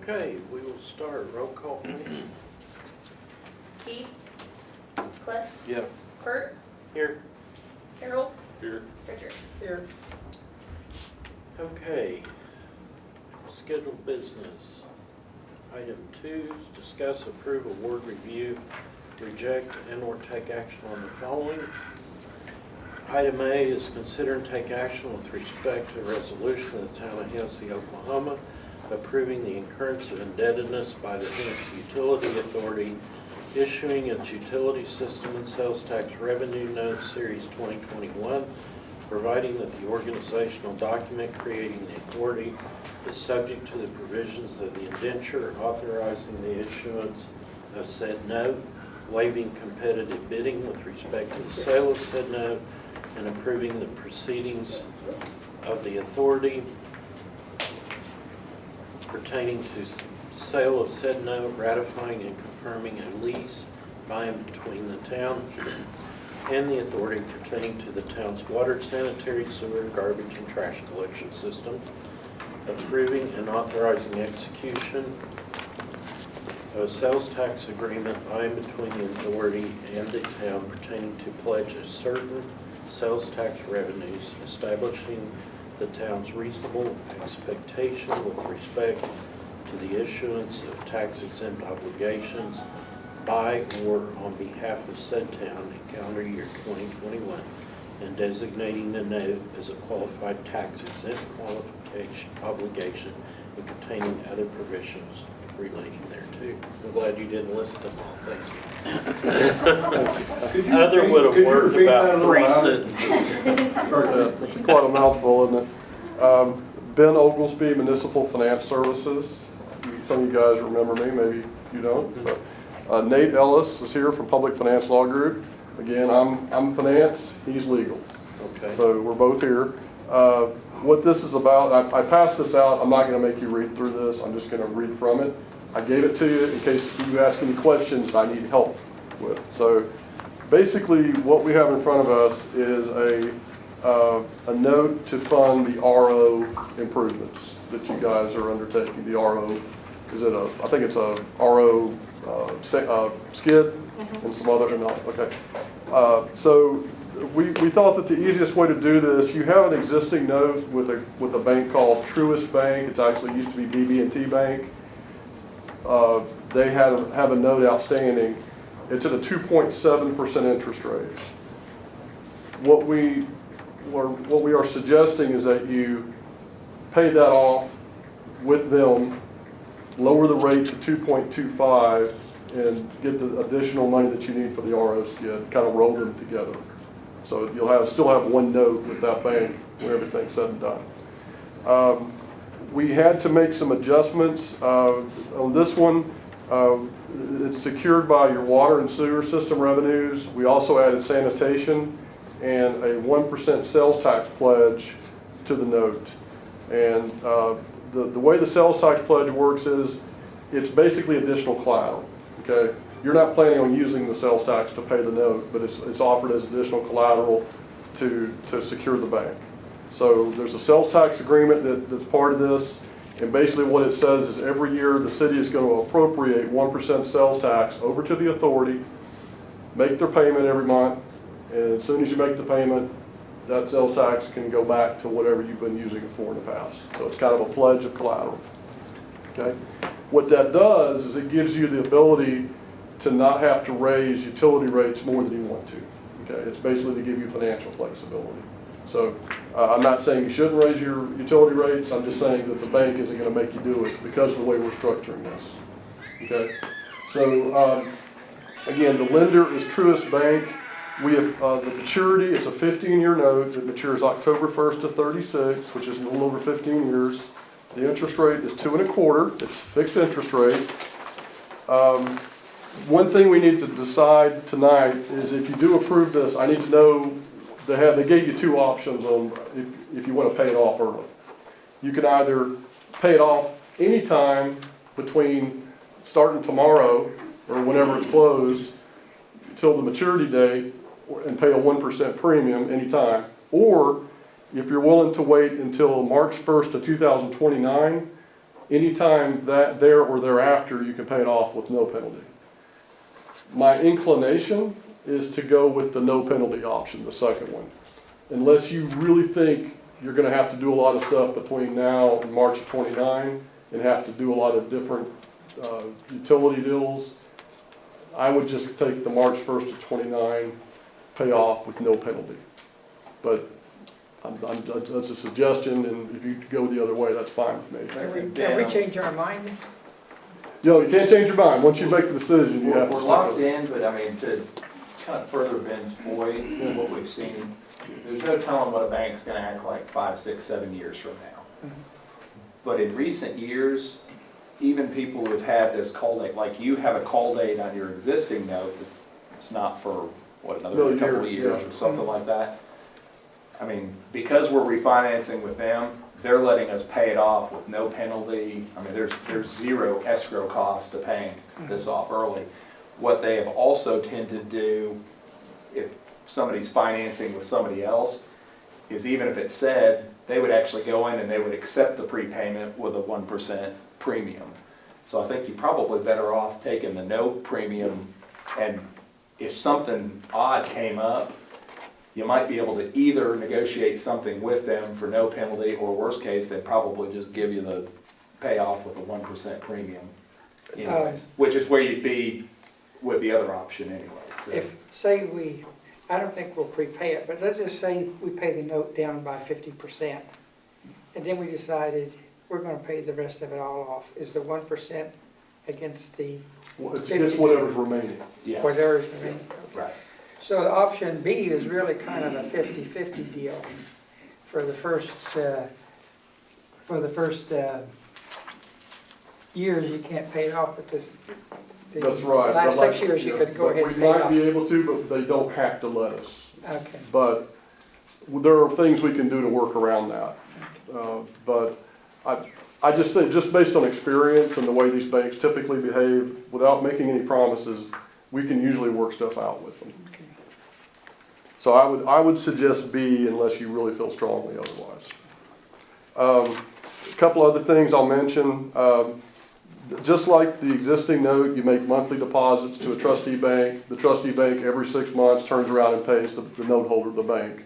Okay, we will start. Roll call, please. Keith? Cliff? Yeah. Kurt? Here. Harold? Here. Richard? Here. Okay. Scheduled business. Item 2, discuss, approve, award, review, reject, and/or take action on the following. Item A is consider and take action with respect to a resolution of the Town of Hennessey, Oklahoma, approving the incurrence of indebtedness by the Hennessey Utility Authority, issuing its utility system and sales tax revenue note series 2021, providing that the organizational document creating the authority is subject to the provisions of the indenture, authorizing the issuance of said note, waiving competitive bidding with respect to the sale of said note, and approving the proceedings of the authority pertaining to sale of said note, ratifying and confirming a lease by and between the town and the authority pertaining to the town's water, sanitary, sewer, garbage, and trash collection systems, approving and authorizing execution of a sales tax agreement by and between the authority and the town pertaining to pledge of certain sales tax revenues, establishing the town's reasonable expectation with respect to the issuance of tax-exempt obligations by or on behalf of said town in calendar year 2021, and designating the note as a qualified tax-exempt obligation and containing other provisions relating thereto. I'm glad you didn't list them all. Thank you. Other would have worked about 3 sentences. It's quite a mouthful, isn't it? Ben Oglesby, Municipal Finance Services. Some of you guys remember me, maybe you don't. But, Nate Ellis is here from Public Finance Law Group. Again, I'm finance, he's legal. Okay. So we're both here. What this is about, I passed this out. I'm not going to make you read through this. I'm just going to read from it. I gave it to you in case you ask any questions I need help with. So basically what we have in front of us is a note to fund the RO improvements that you guys are undertaking. The RO, I think it's a RO skid and some other, okay. So we thought that the easiest way to do this, you have an existing note with a bank called Truist Bank. It's actually used to be BB&T Bank. They have a note outstanding. It's at a 2.7% interest rate. What we are suggesting is that you pay that off with them, lower the rate to 2.25, and get the additional money that you need for the RO skid, kind of roll them together. So you'll still have one note with that bank when everything's said and done. We had to make some adjustments. On this one, it's secured by your water and sewer system revenues. We also added sanitation and a 1% sales tax pledge to the note. And the way the sales tax pledge works is it's basically additional collateral. Okay, you're not planning on using the sales tax to pay the note, but it's offered as additional collateral to secure the bank. So there's a sales tax agreement that's part of this, and basically what it says is every year the city is going to appropriate 1% sales tax over to the authority, make their payment every month, and as soon as you make the payment, that sales tax can go back to whatever you've been using it for in the past. So it's kind of a pledge of collateral. Okay. What that does is it gives you the ability to not have to raise utility rates more than you want to. Okay. It's basically to give you financial flexibility. So I'm not saying you shouldn't raise your utility rates. I'm just saying that the bank isn't going to make you do it because of the way we're structuring this. Okay. So again, the lender is Truist Bank. We have the maturity. It's a 15-year note that matures October 1st to 36, which is a little over 15 years. The interest rate is 2.25. It's fixed interest rate. One thing we need to decide tonight is if you do approve this, I need to know they gave you 2 options on if you want to pay it off early. You can either pay it off anytime between starting tomorrow or whenever it's closed till the maturity date and pay a 1% premium anytime, or if you're willing to wait until March 1st of 2029 anytime that there or thereafter, you can pay it off with no penalty. My inclination is to go with the no penalty option, the second one. Unless you really think you're gonna have to do a lot of stuff between now and March of '29 and have to do a lot of different utility deals, I would just take the March 1st of '29, pay off with no penalty. But that's a suggestion, and if you go the other way, that's fine with me. Can we change our mind? You can't change your mind. Once you make the decision, you have to We're stick locked with it. in, but I mean, to kind of further Ben's point, what we've seen, there's no telling what a bank's gonna act like 5, 6, 7 years from now. But in recent years, even people who've had this call date, like you have a call date on your existing note, it's not for, what, another couple of years or something like that. I mean, because we're refinancing with them, they're letting us pay it off with no penalty. I mean, there's zero escrow cost to paying this off early. What they have also tended to do, if somebody's financing with somebody else, is even if it said, they would actually go in and they would accept the prepayment with a 1% premium. So I think you're probably better off taking the no premium, and if something odd came up, you might be able to either negotiate something with them for no penalty, or worst case, they'd probably just give you the payoff with a 1% premium anyways, which is where you'd be with the other option anyway. So. If, say I don't think we'll prepay it, but let's just say we pay the note down by 50%, and then we decided we're gonna pay the rest of it all off. Is the 1% against the Well, it's whatever's remaining. Yeah, whatever's remaining? right. So the option B is really kind of a 50-50 deal for the first, years you can't pay it off, but this, the That's right. last But 6 years you could go but ahead and we pay it might off. be able to, but they don't have to let us. Okay. But there are things we can do to work around that. But I just think, just based on experience and the way these banks typically behave, without making any promises, we can usually work stuff out with them. Okay. So I would suggest B unless you really feel strongly otherwise. A couple other things I'll mention. Just like the existing note, you make monthly deposits to a trustee bank. The trustee bank every 6 months turns around and pays the note holder of the bank.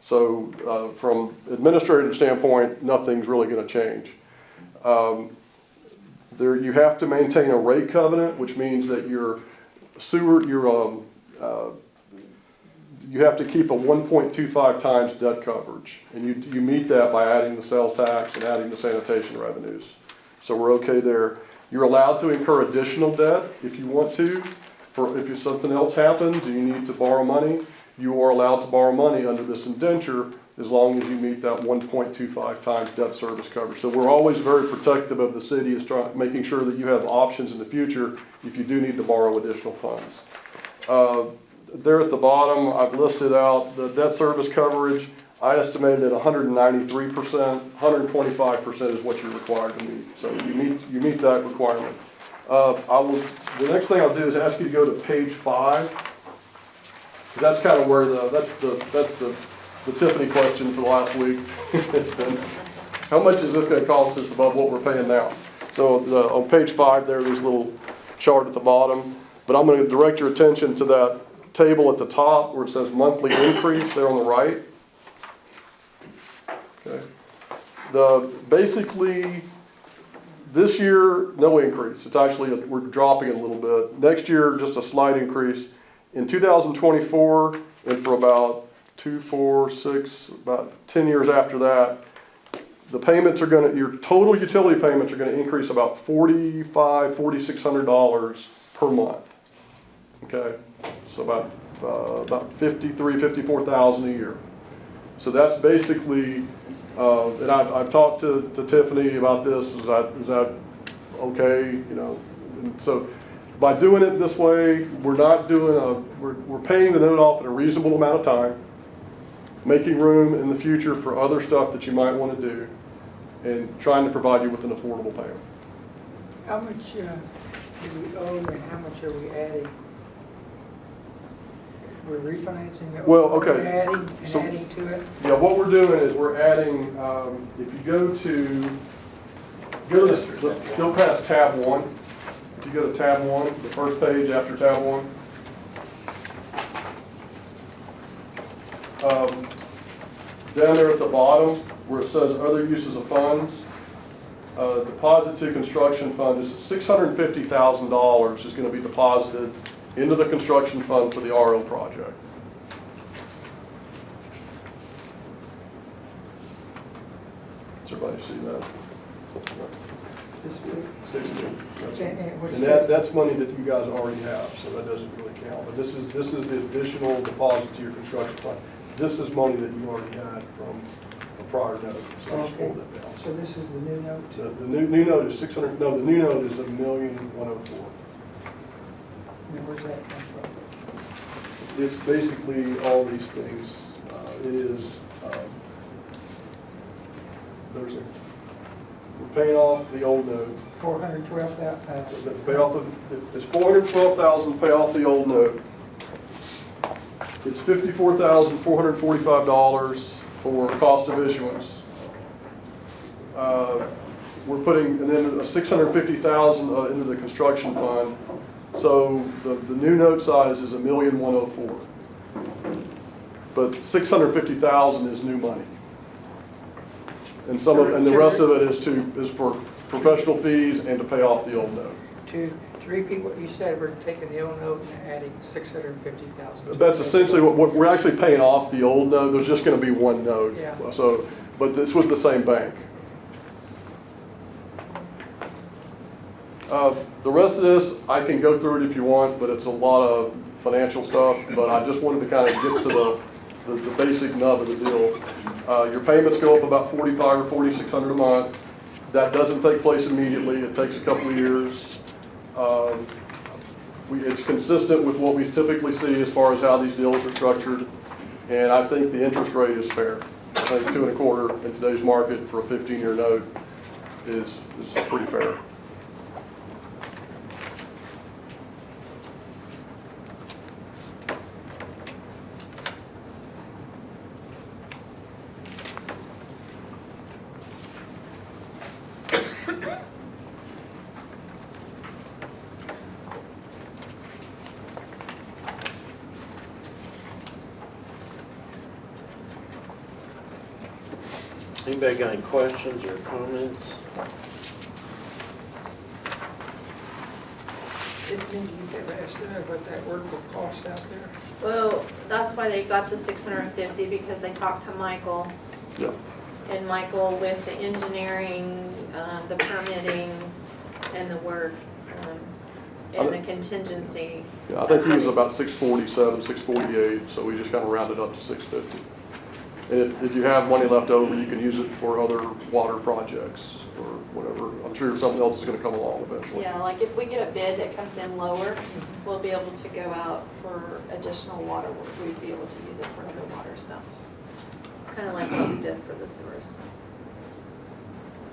So from administrative standpoint, nothing's really going to change. You have to maintain a rate covenant, which means that your sewer, you have to keep a 1.25 times debt coverage, and you meet that by adding the sales tax and adding the sanitation revenues. So we're okay there. You're allowed to incur additional debt if you want to. If something else happens and you need to borrow money, you are allowed to borrow money under this indenture as long as you meet that 1.25 times debt service coverage. So we're always very protective of the city, is making sure that you have options in the future if you do need to borrow additional funds. There at the bottom, I've listed out the debt service coverage. I estimated at 193%, 125% is what you're required to meet. So you meet that requirement. The next thing I'll do is ask you to go to page 5. Because that's kind of where that's the Tiffany question for the last week. It's been, how much is this going to cost us above what we're paying now? So on page 5 there's this little chart at the bottom, but I'm going to direct your attention to that table at the top where it says monthly increase there on the right. Okay. Basically, this year, no increase. It's actually, we're dropping it a little bit. Next year, just a slight increase. In 2024, and for about 2, 4, 6, about 10 years after that, the payments are going to, your total utility payments are going to increase about $4,500, $4,600 per month. Okay, so about 53, 54,000 a year. So that's basically, and I've talked to Tiffany about this. Is that okay? You know, and so by doing it this way, we're not doing we're paying the note off in a reasonable amount of time, making room in the future for other stuff that you might want to do, and trying to provide you with an affordable payment. How much do we owe and how much are we adding? We're refinancing it? Well, okay. We're adding and So- adding to it? Yeah, what we're doing is we're adding, if you go to Go to this, go past tab 1. If you go to tab 1, the first page after tab 1. Down there at the bottom, where it says other uses of funds, deposit to construction fund is $650,000 is going to be deposited into the construction fund for the RO project. Does everybody see that? This week. 60. And what it And says- that's money that you guys already have, so that doesn't really count. But this is the additional deposit to your construction fund. This is money that you already had from a prior note, so I just pulled that down. So this is the new note? The new note is 600, no, the new note is $1,104,000. And where's that come from? It's basically all these things. It is, we're paying off the old note. 412,000. The payoff of, it's $412,000 to pay off the old note. It's $54,445 for cost of issuance. We're putting, and then $650,000 into the construction fund. So the new note size is $1,104,000. But $650,000 is new money. And and the rest of it is for professional fees and to pay off the old note. To repeat what you said, we're taking the old note and adding 650,000. That's essentially what we're actually paying off the old note. There's just going to be one note. Yeah. So, but it's with the same bank. The rest of this, I can go through it if you want, but it's a lot of financial stuff. But I just wanted to kind of get to the basic nub of the deal. Your payments go up about $4,500 or $4,600 a month. That doesn't take place immediately. It takes a couple of years. It's consistent with what we typically see as far as how these deals are structured. And I think the interest rate is fair. I think 2.25% in today's market for a 15-year note is pretty fair. Anybody got any questions or comments? Didn't you ever estimate what that work will cost out there? Well, that's why they got the 650, because they talked to Michael. Yeah. And Michael with the engineering, the permitting, and the work, and the contingency. Yeah, I think he was about 647, 648, so we just kind of rounded up to 650. And if you have money left over, you can use it for other water projects or whatever. I'm sure something else is going to come along eventually. Yeah, like if we get a bid that comes in lower, we'll be able to go out for additional water work. We'd be able to use it for other water stuff. It's kind of like what we did for the sewer stuff.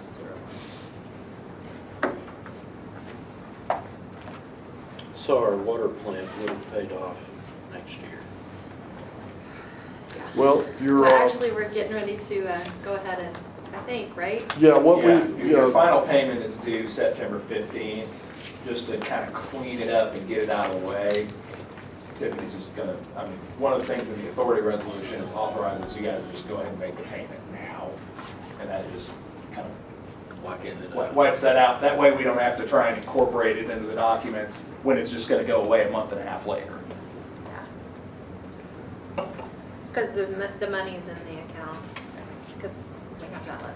Sewer ones. So our water plant would have paid off next year. Well, you're, But actually, we're getting ready to go ahead and, I think, right? yeah, what Yeah, we, your final payment is due September 15th, just to kind of clean it up and get it out of the way. Tiffany's just gonna, I mean, one of the things in the authority resolution is authorizes you guys to just go ahead and make the payment now. And that just kind of wipes that out. That way we don't have to try and incorporate it into the documents when it's just gonna go away a month and a half later. Because the money's in the accounts, because we have that left.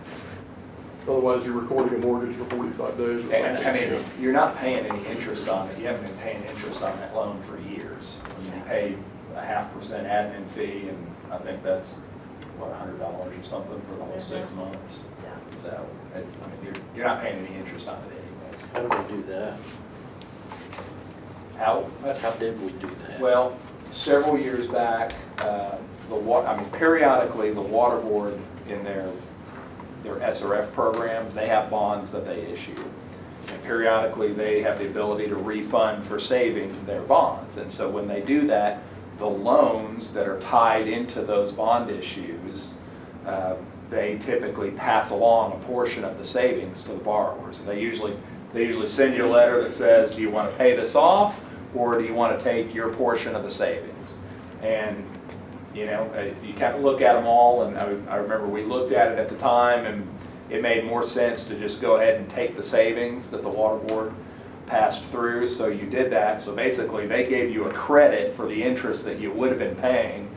otherwise you're recording a mortgage for 45 days. Or And I something. mean, you're not paying any interest on it. You haven't been paying interest on that loan for years. I mean, you pay a 0.5% admin fee, and I think that's, what, $100 or something for the whole 6 months. Yeah. So it's, I mean, you're not paying any interest on it anyways. How did we do that? How did we do that? Well, several years back, periodically, the water board in their SRF programs, they have bonds that they issue. And periodically, they have the ability to refund for savings their bonds. And so when they do that, the loans that are tied into those bond issues, they typically pass along a portion of the savings to the borrowers. And they usually send you a letter that says, do you want to pay this off, or do you want to take your portion of the savings? And, you know, you kind of look at them all, and I remember we looked at it at the time, and it made more sense to just go ahead and take the savings that the water board passed through, so you did that. So basically, they gave you a credit for the interest that you would have been paying.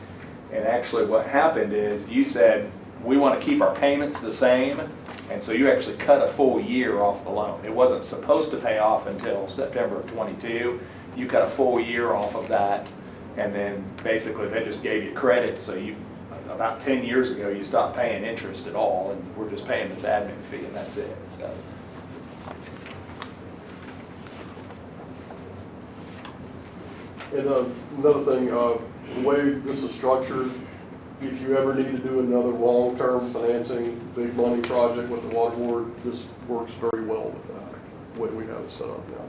And actually what happened is you said, we want to keep our payments the same, and so you actually cut a full year off the loan. It wasn't supposed to pay off until September of '22. You cut a full year off of that, and then basically they just gave you credit, so you, about 10 years ago, you stopped paying interest at all, and we're just paying this admin fee, and that's it, so. And another thing, the way this is structured, if you ever need to do another long-term financing, big money project with the water board, this works very well with that, the way we have it set up now.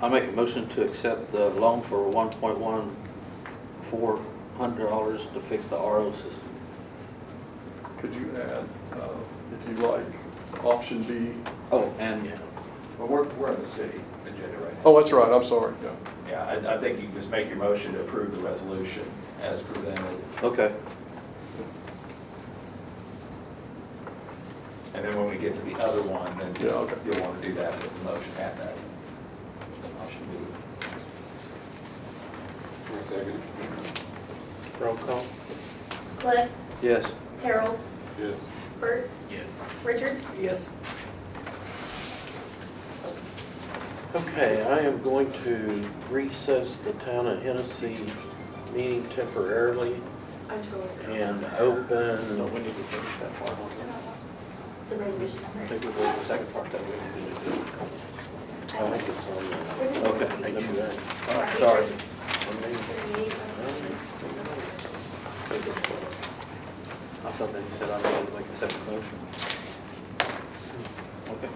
I make a motion to accept the loan for $1.14 to fix the RO system. Could you add, if you like, option B? Oh, and Well, we're in the city agenda right now. Oh, that's right, I'm sorry, yeah. Yeah, I think you can just make your motion to approve the resolution as presented. okay. And then when we get to the other one, then Yeah, okay. you'll want to do that with the motion at that option B. Second. Roll call. Cliff, Yes. Harold, Yes. Bert, Yes. Richard. Yes. Okay, I am going to recess the Town of Hennessey meeting temporarily I'm totally. and open. No, we need to finish that part. The resolution. I think we'll do the second part that we need to do. I think it's on there. Okay, HUA. All right, sorry. I thought they said I needed to make a separate motion. Okay.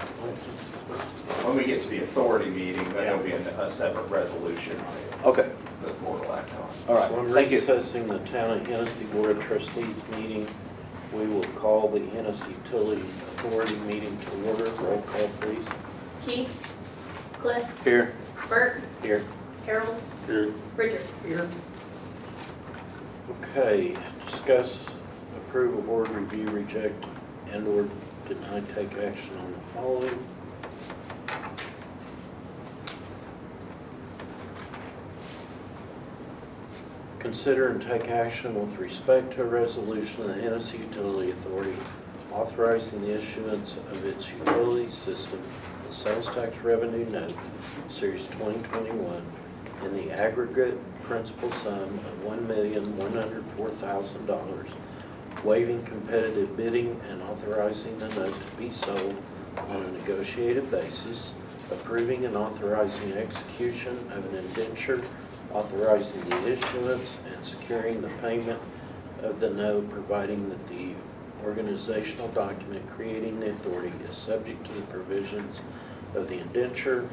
When we get to the authority meeting, there'll be a separate resolution Okay, that the board will act on. all right, So I'm thank you. Recessing the Town of Hennessey Board of Trustees meeting. We will call the Hennessey Utility Authority meeting to order. Roll call, please. Keith, Cliff, Here. Bert, Here. Harold, Here. Richard. Here. Okay, discuss, approve, award, review, reject, and/or deny, take action on the following. Consider and take action with respect to a resolution of the Hennessey Utility Authority authorizing the issuance of its utility system, the sales tax revenue note, Series 2021, in the aggregate principal sum of $1,104,000, waiving competitive bidding and authorizing the note to be sold on a negotiated basis, approving and authorizing execution of an indenture, authorizing the issuance and securing the payment of the note, providing that the organizational document creating the authority is subject to the provisions of the indenture,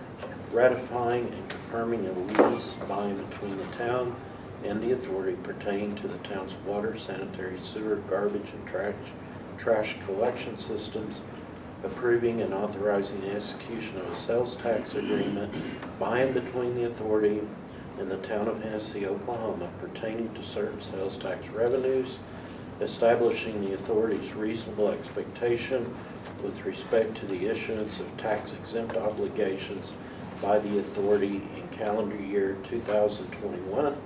ratifying and confirming a lease by and between the town and the authority pertaining to the town's water, sanitary, sewer, garbage, and trash collection systems, approving and authorizing the execution of a sales tax agreement by and between the authority and the town of Hennessey, Oklahoma, pertaining to certain sales tax revenues, establishing the authority's reasonable expectation with respect to the issuance of tax-exempt obligations by the authority in calendar year 2021,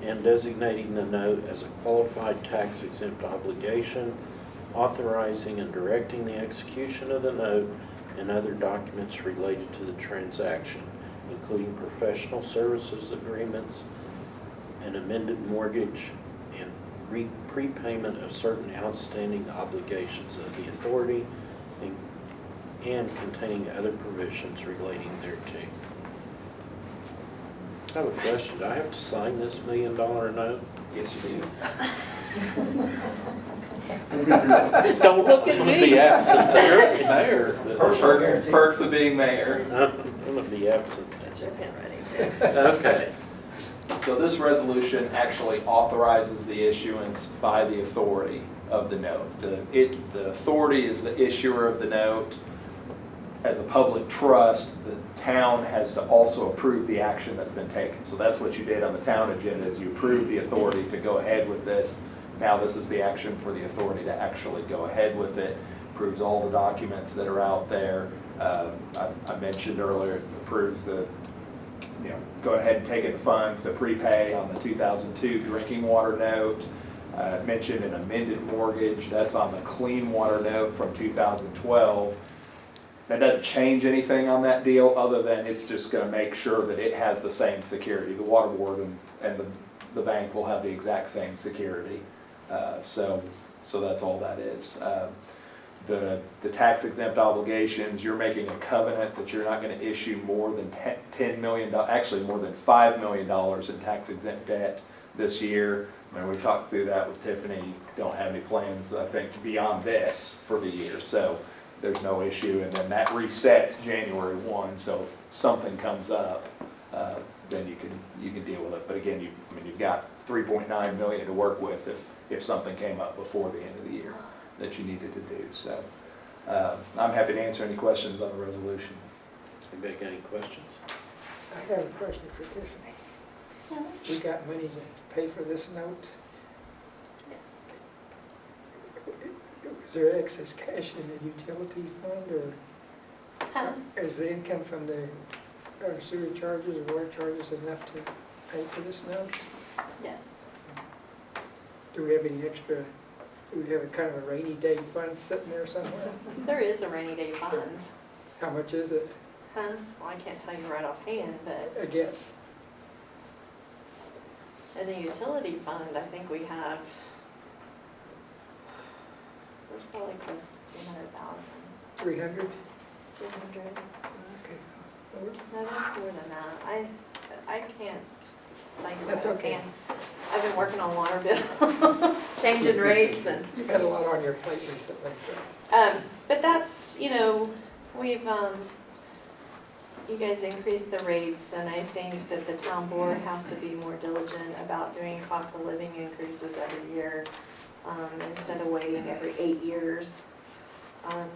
and designating the note as a qualified tax-exempt obligation, authorizing and directing the execution of the note and other documents related to the transaction, including professional services agreements, an amended mortgage, and prepayment of certain outstanding obligations of the authority, and containing other provisions relating thereto. I have a question. Do I have to sign this $1 million note? Yes, you do. Don't look at me. Be absent. You're the mayor. Perks of being mayor. I'm gonna be absent. Get your pen ready too. Okay. So this resolution actually authorizes the issuance by the authority of the note. The authority is the issuer of the note. As a public trust, the town has to also approve the action that's been taken. So that's what you did on the town agenda, is you approved the authority to go ahead with this. Now this is the action for the authority to actually go ahead with it. Approves all the documents that are out there. I mentioned earlier, it approves the, go ahead and take in the funds to prepay on the 2002 drinking water note. Mentioned an amended mortgage, that's on the clean water note from 2012. That doesn't change anything on that deal, other than it's just gonna make sure that it has the same security. The water board and the bank will have the exact same security. So that's all that is. The tax exempt obligations, you're making a covenant that you're not gonna issue more than $10 million, actually more than $5 million in tax exempt debt this year. I mean, we talked through that with Tiffany, don't have any plans, I think, beyond this for the year. So there's no issue, and then that resets January 1, so if something comes up, then you can deal with it. But again, you've got $3.9 million to work with if something came up before the end of the year that you needed to do. So I'm happy to answer any questions on the resolution. Anybody got any questions? I have a question for Tiffany. We got money to pay for this note? Is there excess cash in the utility fund, or is the income from the sewer charges or water charges enough to pay for this note? Yes. Do we have any extra, do we have a kind of a rainy day fund sitting there somewhere? There is a rainy day fund. How much is it? Well, I can't tell you right offhand, but I guess. in the utility fund, I think we have, there's probably close to 200,000. 300? 200. Okay. No, that's more than that. I can't tell you That's right okay. offhand. I've been working on water bill, changing rates and. You've had a lot on your plate recently, so. But that's, we've, you guys increased the rates, and I think that the town board has to be more diligent about doing cost of living increases every year, instead of waiting every 8 years,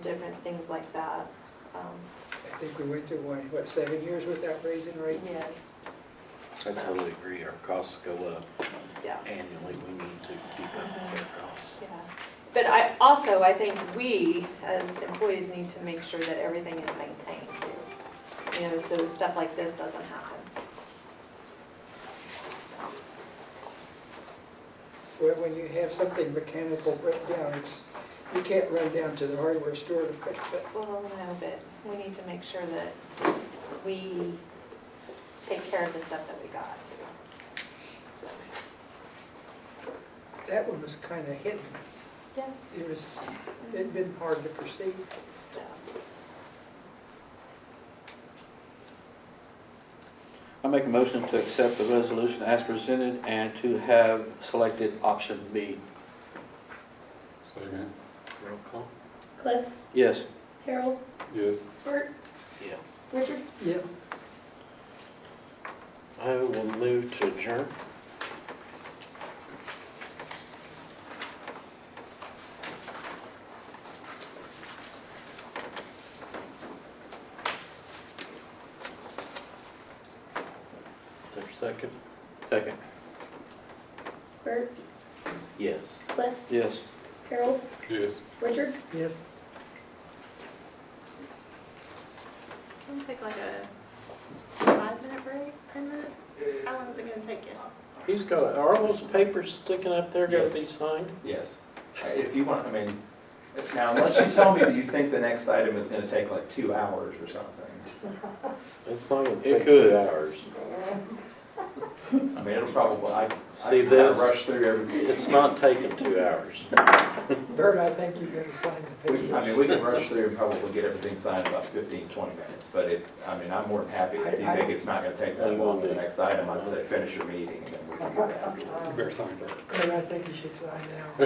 different things like that. I think we went through 7 years without raising rates? Yes. I totally agree. Our costs go up Yeah. annually. We need to keep up with our costs. Yeah. But I think we, as employees, need to make sure that everything is maintained too. So stuff like this doesn't happen. So, Well, when you have something mechanical break down, you can't run down to the hardware store to fix it. well, no, but we need to make sure that we take care of the stuff that we got too. So, That one was kind of hidden. yes. It'd been hard to perceive. Yeah. I make a motion to accept the resolution as presented and to have selected option B. Second. Roll call? Cliff, Yes. Harold, Yes. Bert, Yes. Richard. Yes. I will move to adjourn. Is there a second? Second. Bert, Yes. Cliff, Yes. Harold, Yes. Richard. Yes. Can we take like a 5-minute break, 10 minute? How long is it gonna take you? He's got, are all those papers sticking up there gonna be Yes. signed? Yes. If you want, now unless you tell me that you think the next item is gonna take like 2 hours or something. It's not gonna It take could. 2 hours. I mean, it'll probably, I See kind of this? rush through every. It's not taking 2 hours. Bert, I think you gotta sign the I papers. mean, we can rush through and probably get everything signed in about 15, 20 minutes, but I mean, I'm more than happy if you think it's not gonna take that long for the next item, I'd say finish your meeting and then we can do that afterwards. Better sign Bert. Bert, I think you should sign now.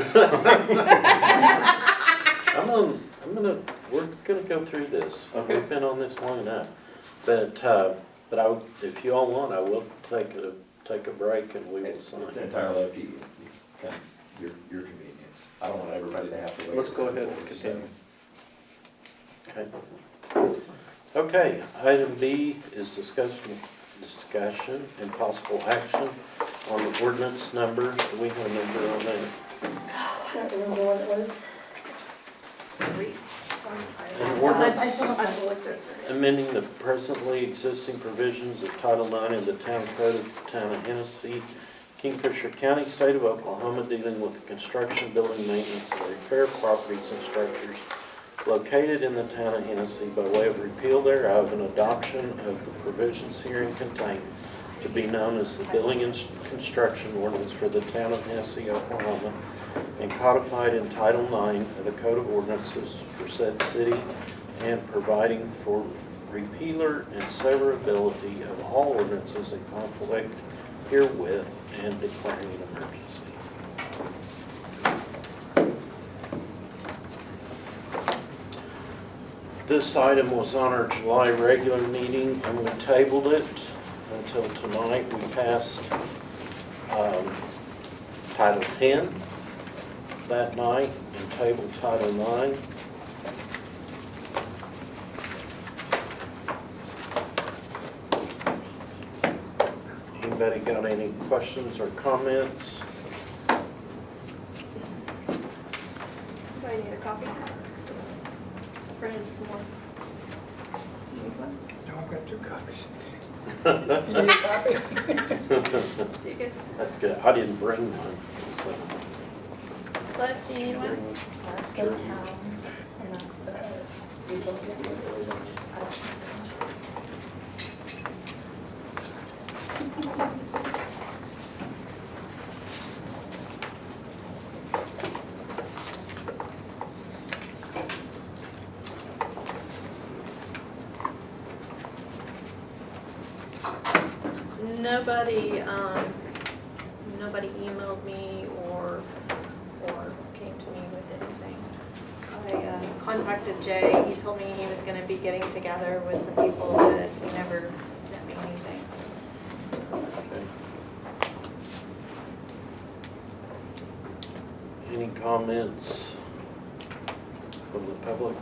We're gonna go through this. Okay. We've been on this long enough. But if you all want, I will take a break and we will sign. It's entirely up to you. It's kind of your convenience. I don't want everybody to have to wait. Let's go ahead and continue. Okay. Okay, item B is discussion and possible action on the ordinance numbers. Do we have a number on that? I don't remember what it was. An ordinance I still have to look at it. amending the presently existing provisions of Title IX of the Town Code of the Town of Hennessey, Kingfisher County, State of Oklahoma, dealing with the construction, building, maintenance, and repair of properties and structures located in the Town of Hennessey by way of repeal thereof and adoption of the provisions herein contained to be known as the Building and Construction Ordinance for the Town of Hennessey, Oklahoma, and codified in Title IX of the Code of Ordinances for said city, and providing for repealer and severability of all ordinances in conflict herewith and declaring an emergency. This item was on our July regular meeting and we tabled it until tonight. We passed Title 10 that night and tabled Title 9. Anybody got any questions or comments? Do I need a copy? Printed some more. You need one? No, I've got 2 copies. You need a copy? Do you guys, That's good. I didn't bring one. So. Cliff, do you need one? That's in town, and that's the Nobody emailed me or came to me with anything. I contacted Jay. He told me he was gonna be getting together with some people, but he never sent me anything, so. Okay. Any comments from the public?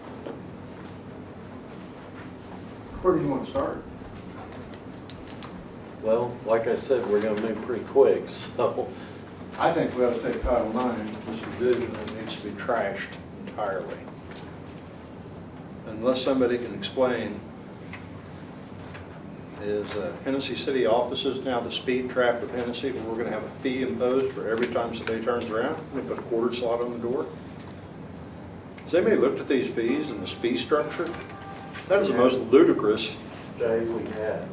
Where do you want to start? Well, like I said, we're gonna move pretty quick, so. I think we ought to take Title IX, this division that needs to be trashed entirely. Unless somebody can explain, is Hennessey City offices now the speed trap of Hennessey, where we're going to have a fee imposed for every time somebody turns around? We put a quarter slot on the door? Has anybody looked at these fees and this fee structure? That is the most ludicrous. Jay, we had,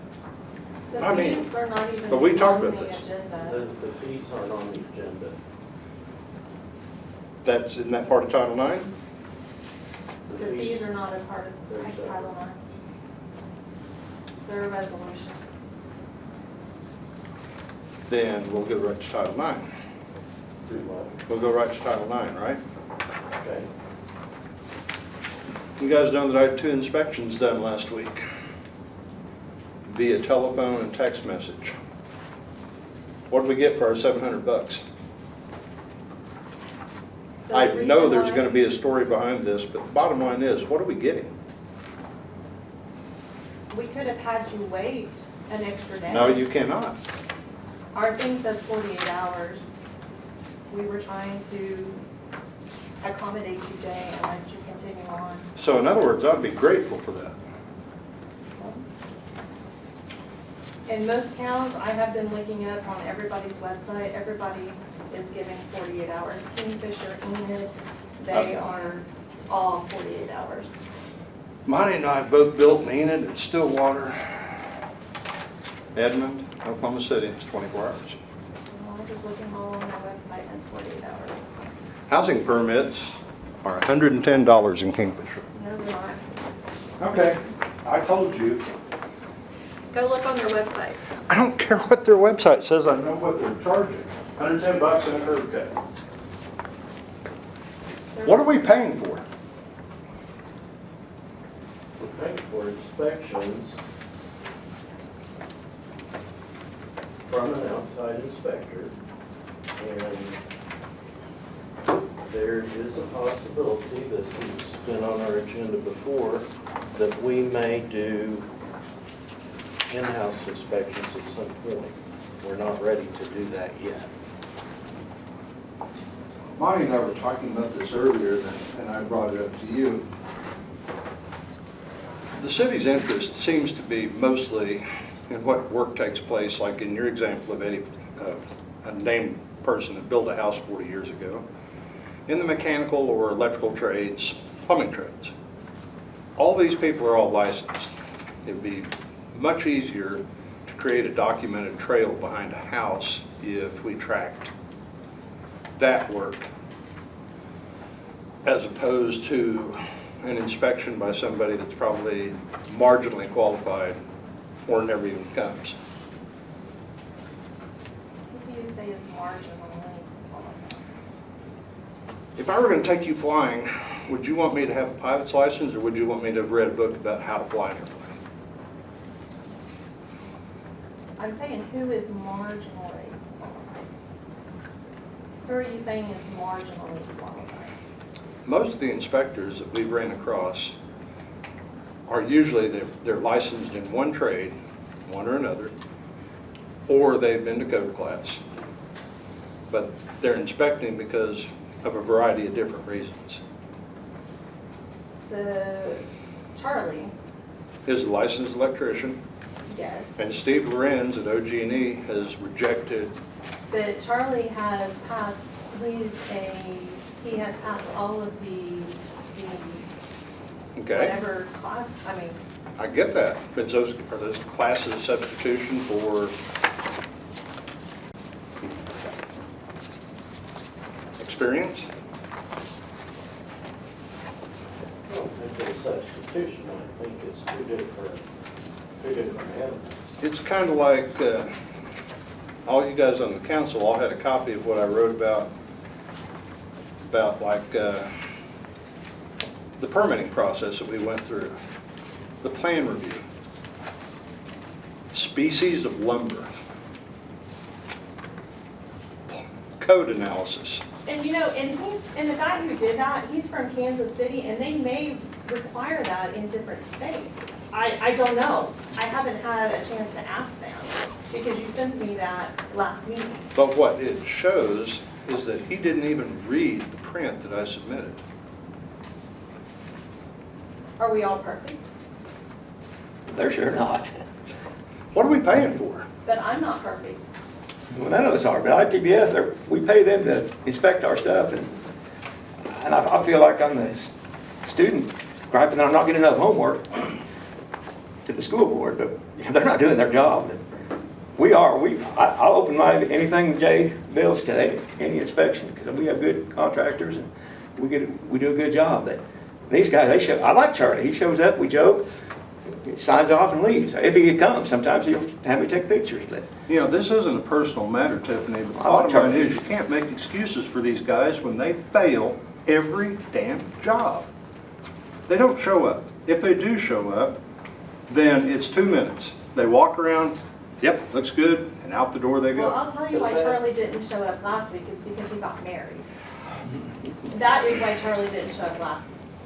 The I mean, fees are not even but we talked on about the this. agenda. the fees aren't on the agenda. That's in that part of Title IX? The fees are not a part of There's a- Title IX. They're a resolution. Then we'll go right to Title IX. Do what? We'll go right to Title IX, right? Okay. You guys know that I had 2 inspections done last week via telephone and text message. What did we get for our $700? So I the know reason there's why- going to be a story behind this, but the bottom line is, what are we getting? We could have had you wait an extra day. No, you cannot. Our thing says 48 hours. We were trying to accommodate you, Jay, and let you continue on. So in other words, I'd be grateful for that. In most towns, I have been looking up on everybody's website, everybody is giving 48 hours. Kingfisher, Enid, they are all 48 hours. Monty and I both built in Enid and Stillwater. Edmond, Oklahoma City, it's 24 hours. Well, I'm just looking all on our website and it's 48 hours. Housing permits are $110 in Kingfisher. No, they're not. Okay, I told you. Go look on their website. I don't care what their website says, I know what they're charging. $110 and a curb cut. What are we paying for? We're paying for inspections from an outside inspector, and there is a possibility, this has been on our agenda before, that we may do in-house inspections at some point. We're not ready to do that yet. Monty and I were talking about this earlier, and I brought it up to you. The city's interest seems to be mostly in what work takes place, like in your example of Eddie, a named person that built a house 40 years ago, in the mechanical or electrical trades, plumbing trades. All these people are all licensed. It'd be much easier to create a documented trail behind a house if we tracked that work as opposed to an inspection by somebody that's probably marginally qualified or never even comes. What do you say is marginally qualified? If I were going to take you flying, would you want me to have a pilot's license or would you want me to have read a book about how to fly an airplane? I'm saying who is marginally qualified? Who are you saying is marginally qualified? Most of the inspectors that we've ran across are usually they're licensed in one trade, one or another, or they've been to code class. But they're inspecting because of a variety of different reasons. Charlie, Is a licensed electrician, yes. and Steve Lorenz at OG&E has rejected. But Charlie has passed, he has passed all of the Okay, whatever class, I mean, I get that, but are those classes substitution for experience? I don't think there's substitution, I think it's two different animals. It's kind of like, all you guys on the council all had a copy of what I wrote about like the permitting process that we went through, the plan review, species of lumber, code analysis. and you know, and the guy who did that, he's from Kansas City, and they may require that in different states. I don't know. I haven't had a chance to ask them, because you sent me that last meeting. But what it shows is that he didn't even read the print that I submitted. Are we all perfect? They're sure not. What are we paying for? But I'm not perfect. Well, none of us are, but ITBS, we pay them to inspect our stuff, and I feel like I'm the student griping that I'm not getting enough homework to the school board, but you know, they're not doing their job. I'll open anything Jay builds to any inspection, because we have good contractors and we do a good job. But these guys, I like Charlie. He shows up, we joke, he signs off and leaves. If he comes, sometimes he'll have me take pictures. But You know, this isn't a personal matter, Tiffany, but the I like bottom line Charlie. is you can't make excuses for these guys when they fail every damn job. They don't show up. If they do show up, then it's 2 minutes. They walk around, yep, looks good, and out the door they Well, go. I'll tell you why Charlie didn't show up last week is because he got married. That is why Charlie didn't show up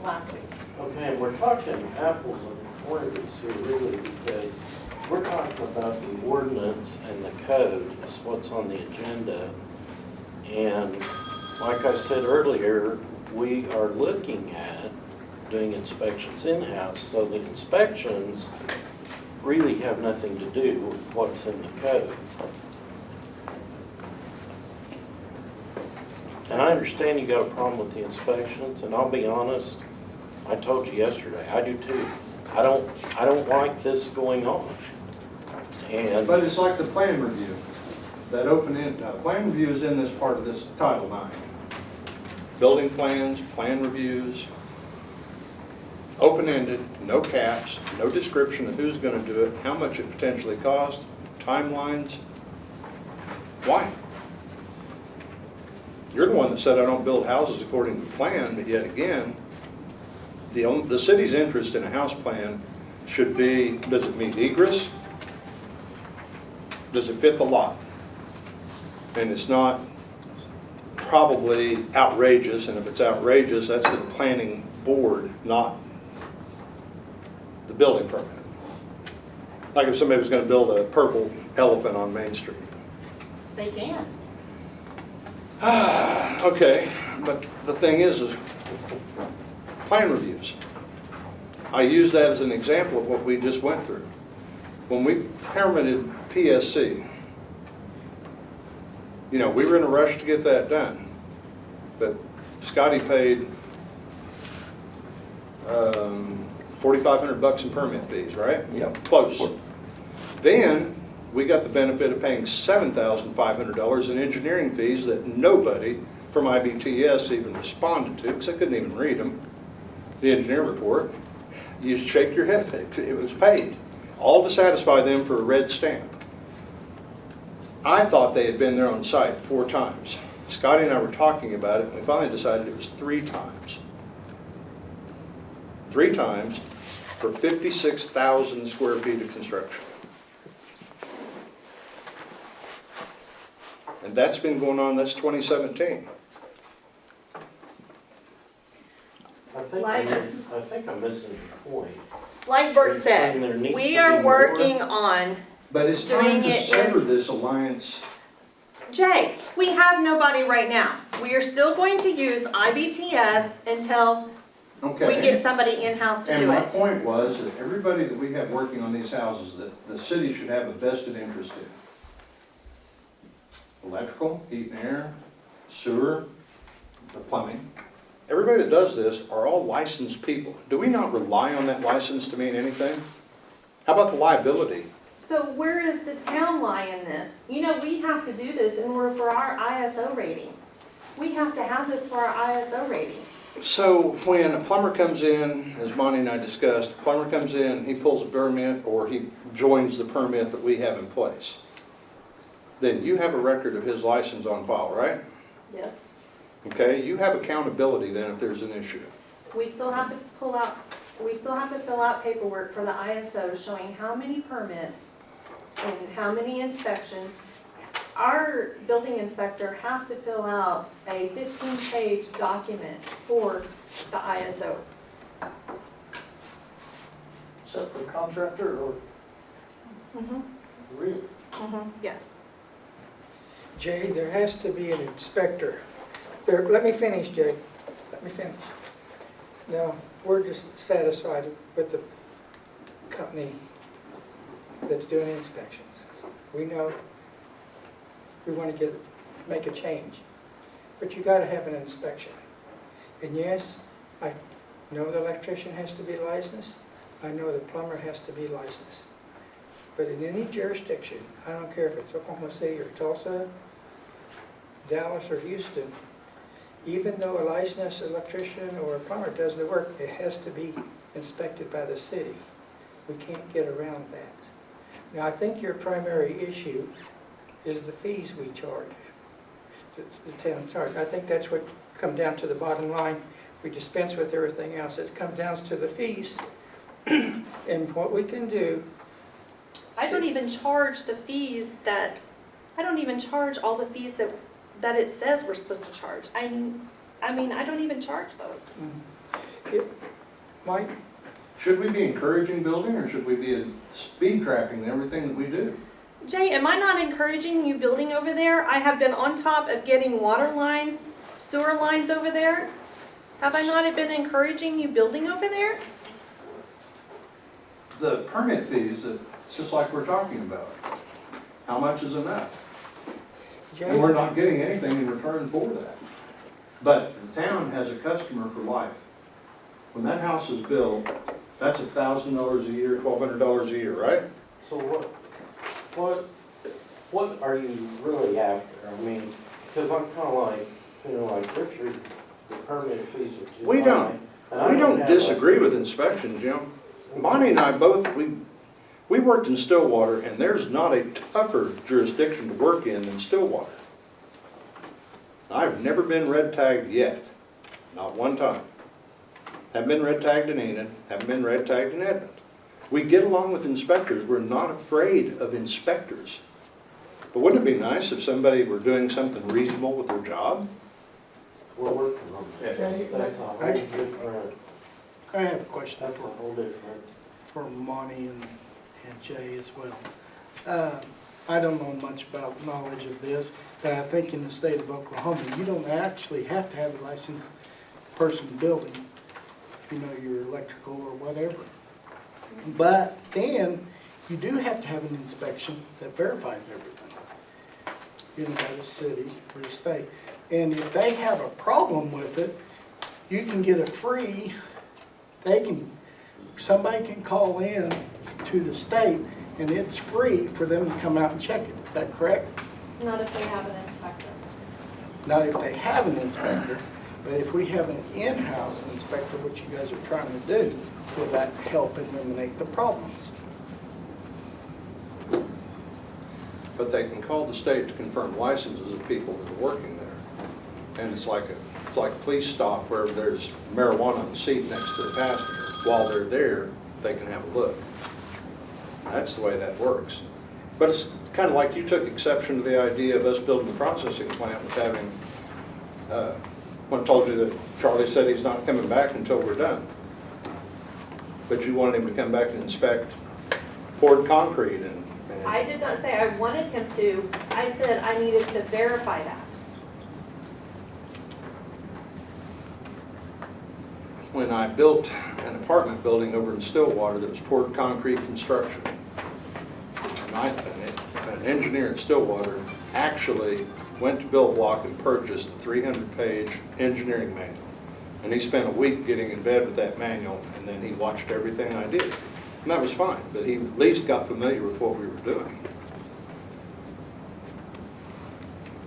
last week. Okay, and we're talking apples and oranges here really, because we're talking about the ordinance and the code is what's on the agenda. And like I said earlier, we are looking at doing inspections in-house, so the inspections really have nothing to do with what's in the code. And I understand you got a problem with the inspections, and I'll be honest, I told you yesterday, I do too. I don't like this going on. And But it's like the plan review, that open-end, plan review is in this part of this Title IX. Building plans, plan reviews, open-ended, no caps, no description of who's gonna do it, how much it potentially costs, timelines. Why? You're the one that said I don't build houses according to plan, but yet again, the city's interest in a house plan should be, does it meet egress? Does it fit the lot? And it's not probably outrageous, and if it's outrageous, that's the planning board, not the building permit. Like if somebody was gonna build a purple elephant on Main Street. They can. Okay, but the thing is plan reviews. I use that as an example of what we just went through. When we permitted PSC, you know, we were in a rush to get that done, but Scotty paid $4,500 in permit fees, right? Yep. Close. Then we got the benefit of paying $7,500 in engineering fees that nobody from IBTS even responded to, because I couldn't even read them, the engineer report. You shake your head, it was paid, all to satisfy them for a red stamp. I thought they had been there on site 4 times. Scotty and I were talking about it, and we finally decided it was 3 times. 3 times for 56,000 square feet of construction. And that's been going on, that's 2017. I think I'm missing the point. Like Bert You're saying said, there needs we to are be more? working on, But it's Doing time to it sever is- this alliance. Jay, we have nobody right now. We are still going to use IBTS until Okay. we get somebody in-house to And do my it. point was that everybody that we have working on these houses, that the city should have a vested interest in. Electrical, heat and air, sewer, the plumbing. Everybody that does this are all licensed people. Do we not rely on that license to mean anything? How about the liability? So where is the town lie in this? You know, we have to do this in order for our ISO rating. We have to have this for our ISO rating. So when a plumber comes in, as Monty and I discussed, a plumber comes in, he pulls a permit or he joins the permit that we have in place. Then you have a record of his license on file, right? Yes. Okay, you have accountability then if there's an issue. We still have to fill out paperwork for the ISO showing how many permits and how many inspections. Our building inspector has to fill out a 15-page document for the ISO. Separate contractor or really? Yes. Jay, there has to be an inspector. There, let me finish, Jay. Let me finish. No, we're just satisfied with the company that's doing inspections. We know we want to make a change, but you got to have an inspection. And yes, I know the electrician has to be licensed. I know the plumber has to be licensed. But in any jurisdiction, I don't care if it's Oklahoma City or Tulsa, Dallas or Houston, even though a licensed electrician or a plumber does the work, it has to be inspected by the city. We can't get around that. Now, I think your primary issue is the fees we charge, the town charge. I think that's what comes down to the bottom line. If we dispense with everything else, it comes down to the fees. And what we can do, I don't even charge the fees that, I don't even charge all the fees that it says we're supposed to charge. I mean, I don't even charge those. Mike, Should we be encouraging building or should we be speed trapping everything that we do? Jay, am I not encouraging you building over there? I have been on top of getting water lines, sewer lines over there. Have I not been encouraging you building over there? The permit fees, it's just like we're talking about. How much is enough? And we're not getting anything in return for that. But the town has a customer for life. When that house is built, that's $1,000 a year, $1,200 a year, right? So what? what are you really after? I mean, because I'm kind of like Richard, the permit fees are too high. We don't. and I We don't have a- disagree with inspection, Jim. Bonnie and I both, we worked in Stillwater, and there's not a tougher jurisdiction to work in than Stillwater. I've never been red tagged yet, not one time. Haven't been red tagged in Enid, haven't been red tagged in Edmond. We get along with inspectors, we're not afraid of inspectors. But wouldn't it be nice if somebody were doing something reasonable with their job? We're working on it. Jay, That's a whole different, I have a question that's a whole different. for Monty and Jay as well. I don't know much about knowledge of this, but I think in the state of Oklahoma, you don't actually have to have a licensed person building, you know, your electrical or whatever. But then, you do have to have an inspection that verifies everything, you know, by the city or the state. And if they have a problem with it, you can get a free, somebody can call in to the state and it's free for them to come out and check it. Is that correct? Not if they have an inspector. Not if they have an inspector, but if we have an in-house inspector, which you guys are trying to do, will that help eliminate the problems? But they can call the state to confirm licenses of people that are working there. And it's like a police stop where there's marijuana on the seat next to the passenger. While they're there, they can have a look. That's the way that works. But it's kind of like you took exception to the idea of us building the processing plant with having, when I told you that Charlie said he's not coming back until we're done. But you wanted him to come back and inspect poured concrete and I did not say I wanted him to, I said I needed to verify that. when I built an apartment building over in Stillwater that was poured concrete construction. An engineer in Stillwater actually went to Bill Block and purchased a 300-page engineering manual. And he spent a week getting in bed with that manual, and then he watched everything I did. And that was fine, but he at least got familiar with what we were doing.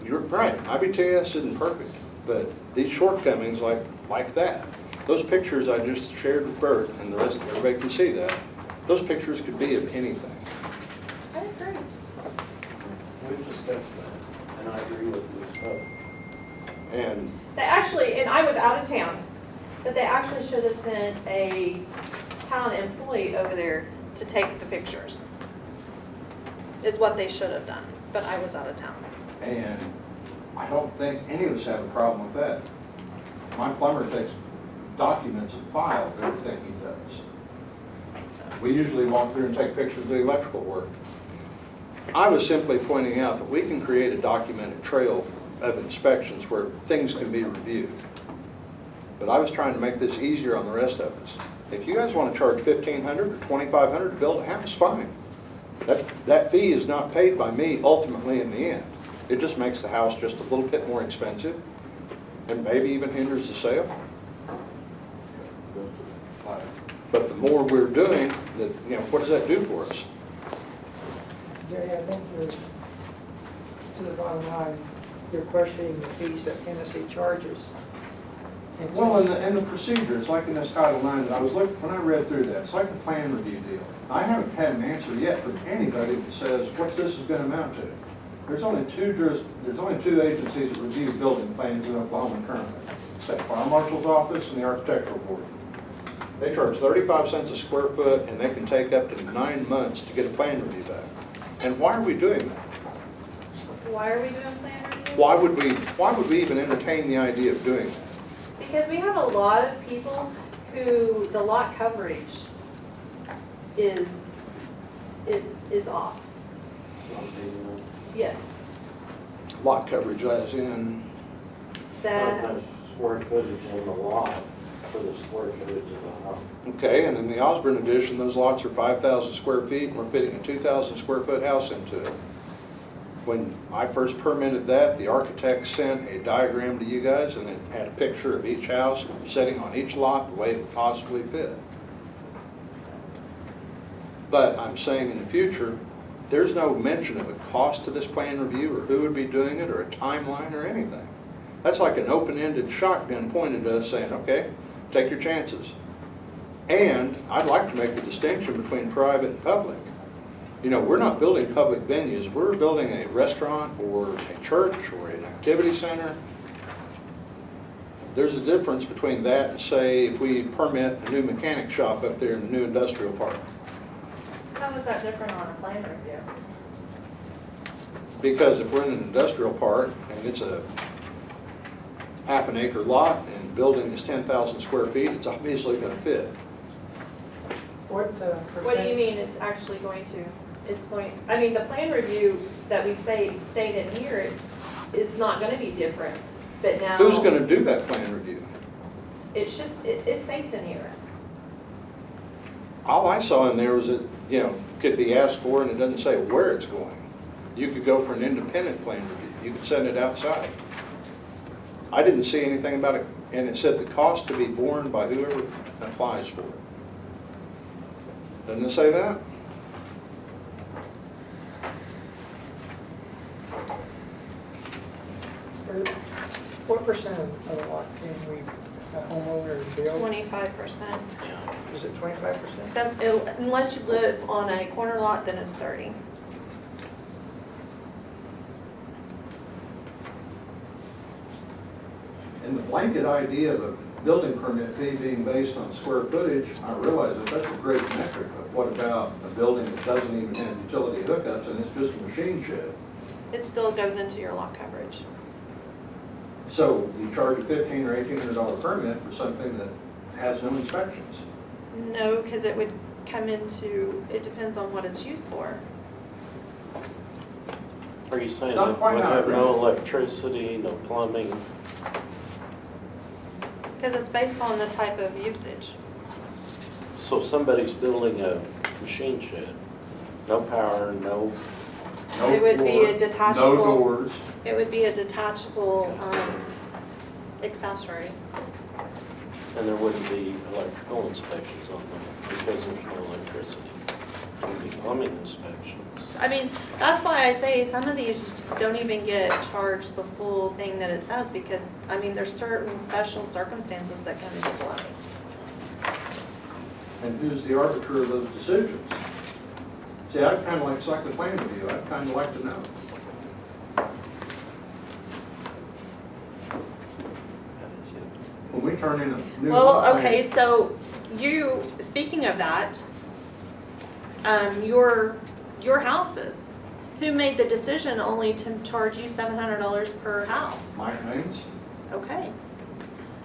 You're right, IBTS isn't perfect, but these shortcomings like that, those pictures I just shared with Bert, and the rest of everybody can see that, those pictures could be of anything. I agree. We've discussed that, and I agree with you both. And They actually, and I was out of town, but they actually should have sent a town employee over there to take the pictures. Is what they should have done, but I was out of town. And I don't think any of us have a problem with that. My plumber takes documents and files everything he does. We usually walk through and take pictures of the electrical work. I was simply pointing out that we can create a documented trail of inspections where things can be reviewed. But I was trying to make this easier on the rest of us. If you guys want to charge $1,500 or $2,500 to build a house, fine. That fee is not paid by me ultimately in the end. It just makes the house just a little bit more expensive and maybe even hinders the sale. But the more we're doing, what does that do for us? Jerry, I think you're, to the bottom line, you're questioning the fees that Hennessey charges. And so- Well, and the procedure, it's like in this Title IX, that I was looking, when I read through that, it's like a plan review deal. I haven't had an answer yet from anybody that says what this is going to amount to. There's only two agencies that review building plans in Oklahoma currently. State Fire Marshal's Office and the Architectural Board. They charge 35 cents a square foot, and they can take up to 9 months to get a plan review back. And why are we doing that? Why are we doing plan reviews? Why would we even entertain the idea of doing that? Because we have a lot of people who the lot coverage is off. Yes. Lot coverage as in, That, Sometimes square footage in the lot for the square footage of the house. okay, and in the Osborne edition, those lots are 5,000 square feet, and we're fitting a 2,000 square foot house into it. When I first permitted that, the architect sent a diagram to you guys, and it had a picture of each house sitting on each lot the way it would possibly fit. But I'm saying in the future, there's no mention of a cost to this plan review or who would be doing it or a timeline or anything. That's like an open-ended shotgun pointed at us saying, okay, take your chances. And I'd like to make the distinction between private and public. You know, we're not building public venues. We're building a restaurant or a church or an activity center. There's a difference between that and, say, if we permit a new mechanic shop up there in the new industrial park. How is that different on a plan review? Because if we're in an industrial park and it's a half an acre lot and the building is 10,000 square feet, it's obviously going to fit. What What do you mean it's actually going to? It's going, I mean, the plan review that we state in here is not going to be different, but now. Who's going to do that plan review? It should, it states in here. All I saw in there was that, you know, could be asked for and it doesn't say where it's going. You could go for an independent plan review. You could send it outside. I didn't see anything about it, and it said the cost to be borne by whoever applies for it. Doesn't it say that? What percent of the lot can we, a homeowner build? 25%. Is it 25%? Except, unless you live on a corner lot, then it's 30. And the blanket idea of a building permit fee being based on square footage, I realize that that's a great metric, but what about a building that doesn't even have utility hookups and it's just a machine shed? It still goes into your lot coverage. So you charge a $1,500 or $1,800 permit for something that has no inspections. No, because it would come into, it depends on what it's used for. Are you saying Not that quite we out, have no right? electricity, no plumbing? Because it's based on the type of usage. So somebody's building a machine shed, no power, no, No It would be floor, a detachable. No doors. It would be a detachable accessory. and there wouldn't be electrical inspections on them because there's no electricity. There would be plumbing inspections. I mean, that's why I say some of these don't even get charged the full thing that it says, because, I mean, there's certain special circumstances that come into play. And who's the arbiter of those decisions? See, I'd kind of like, it's like the plan review, I'd kind of like to know. When we turn in a new. Well, lot okay, plan- so you, speaking of that, your houses, who made the decision only to charge you $700 per house? Mike Haynes, Okay,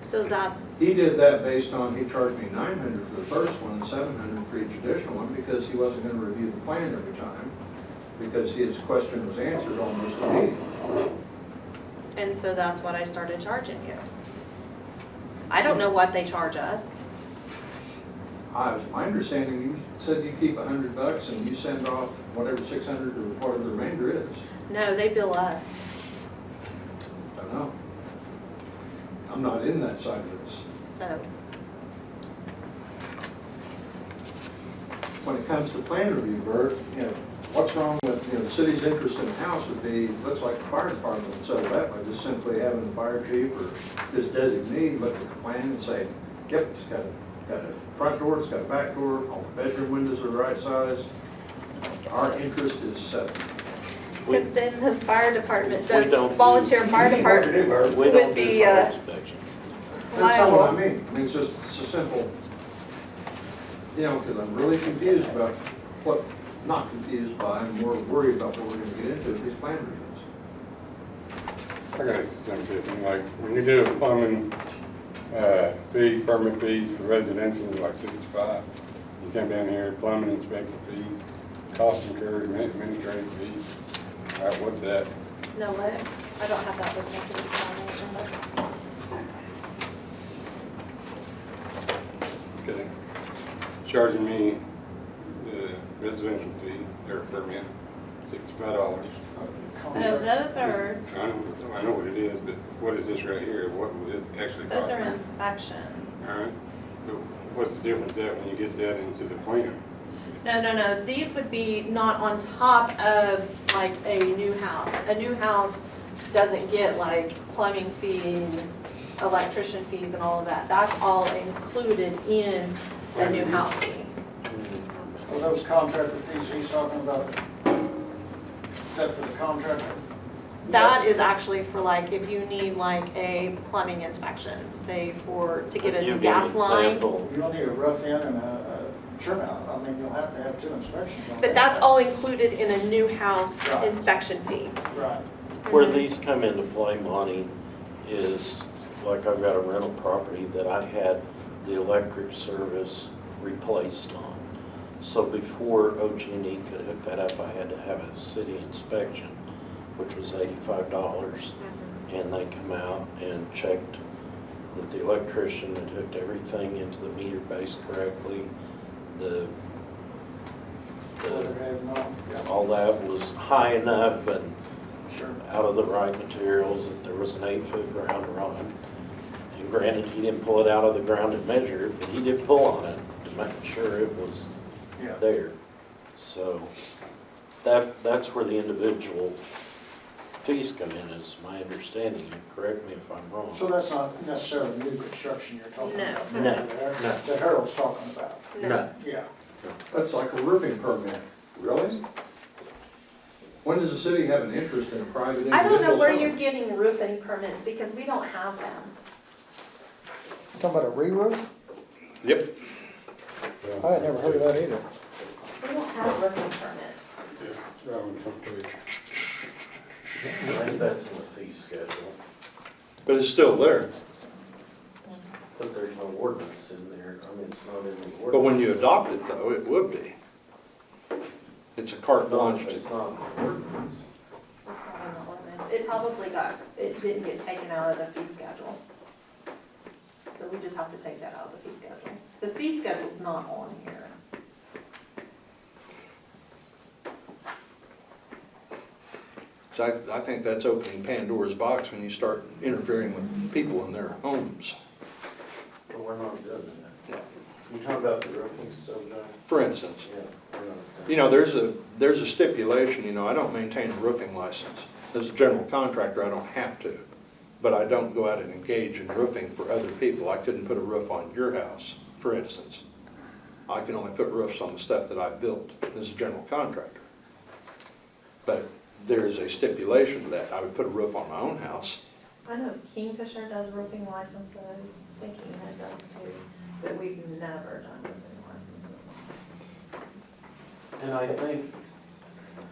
so that's, he did that based on, he charged me $900 for the first one, $700 for each additional one, because he wasn't gonna review the plan every time, because his question was answered almost immediately. and so that's what I started charging you. I don't know what they charge us. My understanding, you said you keep $100 and you send off whatever 600 or whatever the remainder is. No, they bill us. I don't know. I'm not in that side of this. So, When it comes to plan review, Bert, you know, what's wrong with, you know, the city's interest in a house would be, looks like the fire department would settle that by just simply having the fire chief or his designee look at the plan and say, yep, it's got a front door, it's got a back door, all the bedroom windows are the right size. Our interest is set. because then this fire department, We those don't do- volunteer fire department We don't would do be fire inspections. That's not what I liable. mean. I mean, it's a simple, you know, because I'm really confused about what, not confused by, I'm more worried about what we're gonna get into with these plan reviews. I got a simple thing, like, when you do a plumbing, fee, permit fees for residential, like 65, you come down here, plumbing inspection fees, cost incurred, administrative fees, all right, what's that? No way. I don't have that with me for this time. Okay. Charging me the residential fee, or permit, $65. No, those are, I know what it is, but what is this right here? What would it actually those cost are me? inspections. All right, but what's the difference that when you get that into the plan? No, these would be not on top of like a new house. A new house doesn't get like plumbing fees, electrician fees and all of that. That's all included in a new house fee. Are those contractor fees he's talking about? Is that for the contractor? That is actually for like, if you need like a plumbing inspection, say to get a You new give gas an line. example. You don't need a rough in and a trim out. I mean, you'll have to have 2 inspections on that. But that's all included in a new house Right. inspection fee. Right. Where these come into play, Monty, is like I've got a rental property that I had the electric service replaced on. So before OG&E could hook that up, I had to have a city inspection, which was $85. And they come out and checked that the electrician had hooked everything into the meter base correctly. Overhead and all. Yeah. All that was high enough and Sure. out of the right materials, that there was an 8-foot ground rod. And granted, he didn't pull it out of the ground and measure it, but he did pull on it to make sure it was Yeah. there. So that's where the individual fees come in, is my understanding. And correct me if I'm wrong. So that's not necessarily new construction you're talking No. about? No. That Harold's talking about? No. Yeah. That's like a roofing permit. Really? When does the city have an interest in a private I don't know individual's where home? you're getting roofing permits because we don't have them. Talking about a re-roof? Yep. I had never heard of that either. We don't have roofing permits. Yeah, that one from church. I think that's in the fee schedule, But it's still there. but there's no ordinance in there. I mean, it's not in the ordinance. But when you adopt it though, it would be. It's a carte blanche It's to, not in the ordinance. It's not in the ordinance. It didn't get taken out of the fee schedule. So we just have to take that out of the fee schedule. The fee schedule's not on here. so I think that's opening Pandora's box when you start interfering with people in their homes. But we're not doing that. Yeah. You talking about the roofing stuff, John? For instance, Yeah, we're not. you know, there's a stipulation, you know, I don't maintain a roofing license. As a general contractor, I don't have to, but I don't go out and engage in roofing for other people. I couldn't put a roof on your house, for instance. I can only put roofs on the stuff that I built as a general contractor. But there is a stipulation to that. I would put a roof on my own house. I know Kingfisher does roofing licenses, I think Enid does too, but we've never done roofing licenses. And I think,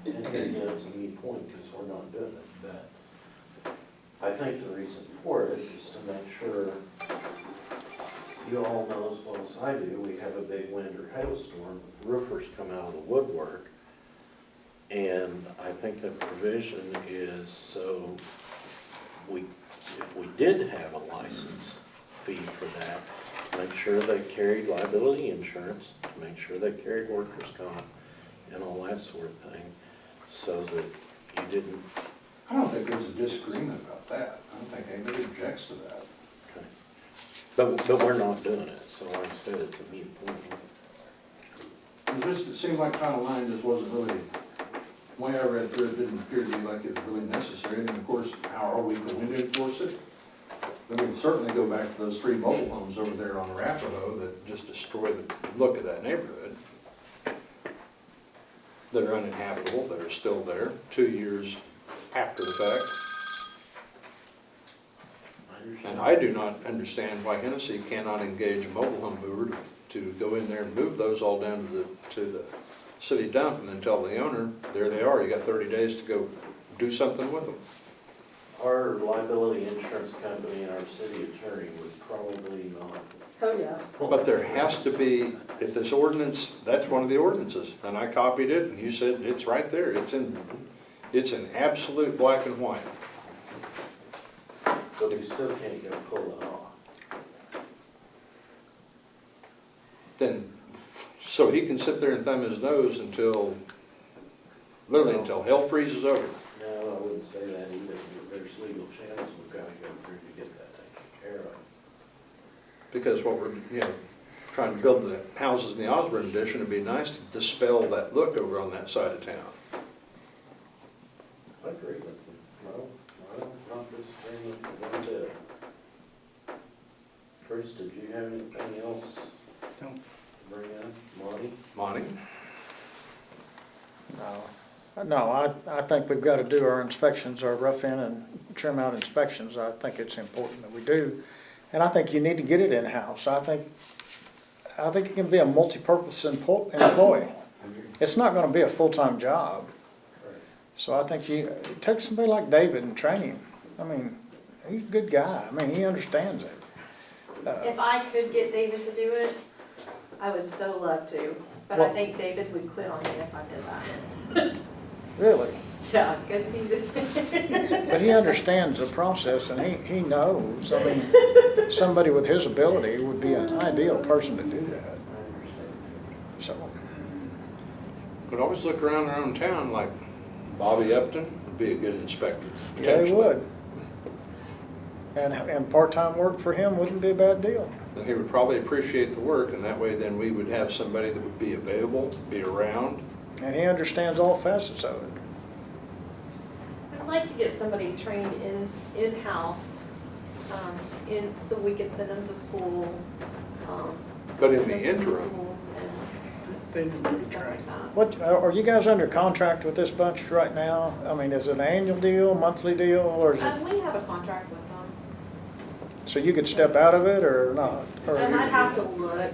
and again, it's a neat point because we're not doing it, but I think the reason for it is to make sure, you all know as well as I do, we have a big wind or hailstorm, roofers come out of the woodwork. And I think the provision is so if we did have a license fee for that, make sure they carried liability insurance, make sure they carried workers' comp and all that sort of thing, so that you didn't. I don't think there's a disagreement about that. I don't think anybody objects to that. Okay. But we're not doing it, so like I said, it's a moot point. It seemed like Title IX just wasn't really, the way I read through it, didn't appear to be like it was really necessary. And of course, how are we going to enforce it? We can certainly go back to those 3 mobile homes over there on Arapahoe that just destroy the look of that neighborhood. That are uninhabitable, that are still there 2 years after the fact. And I do not understand why Hennessey cannot engage a mobile home mover to go in there and move those all down to the city dump and then tell the owner, there they are, you got 30 days to go do something with them. Our liability insurance company and our city attorney would probably not. Oh, yeah. But there has to be, if this ordinance, that's one of the ordinances, and I copied it, and you said it's right there, it's in absolute black and white. But we still can't go pull it off. Then, so he can sit there and thumb his nose until, literally until hell freezes over. No, I wouldn't say that either. There's legal channels we've got to go through to get that taken care of. Because what we're, you know, trying to build the houses in the Osborne addition, it'd be nice to dispel that look over on that side of town. I agree with you. No, I'm not disagreeing with you one bit. Bruce, did you have anything else No. to bring up? Monty? Monty? No, I think we've got to do our inspections, our rough-in and trim-out inspections. I think it's important that we do. And I think you need to get it in-house. I think it can be a multi-purpose employee. It's not going to be a full-time job. So I think you take somebody like David and train him. I mean, he's a good guy. I mean, he understands it. If I could get David to do it, I would so love to, but I think David would quit on me if I did that. Really. Yeah, because he. But he understands the process and he knows. I mean, somebody with his ability would be an ideal person to do that. So, Could always look around our own town, like Bobby Upton would be a good inspector. yeah, he would. And part-time work for him wouldn't be a bad deal. And he would probably appreciate the work, and that way then we would have somebody that would be available, be around. And he understands all facets of it. I'd like to get somebody trained in-house, so we could send them to school. But in send the them to interim- schools They need to and be stuff trained. like that. What, are you guys under contract with this bunch right now? I mean, is it an annual deal, monthly deal, or is it, We have a contract with them, so you could step out of it or not? Or- and I'd have to look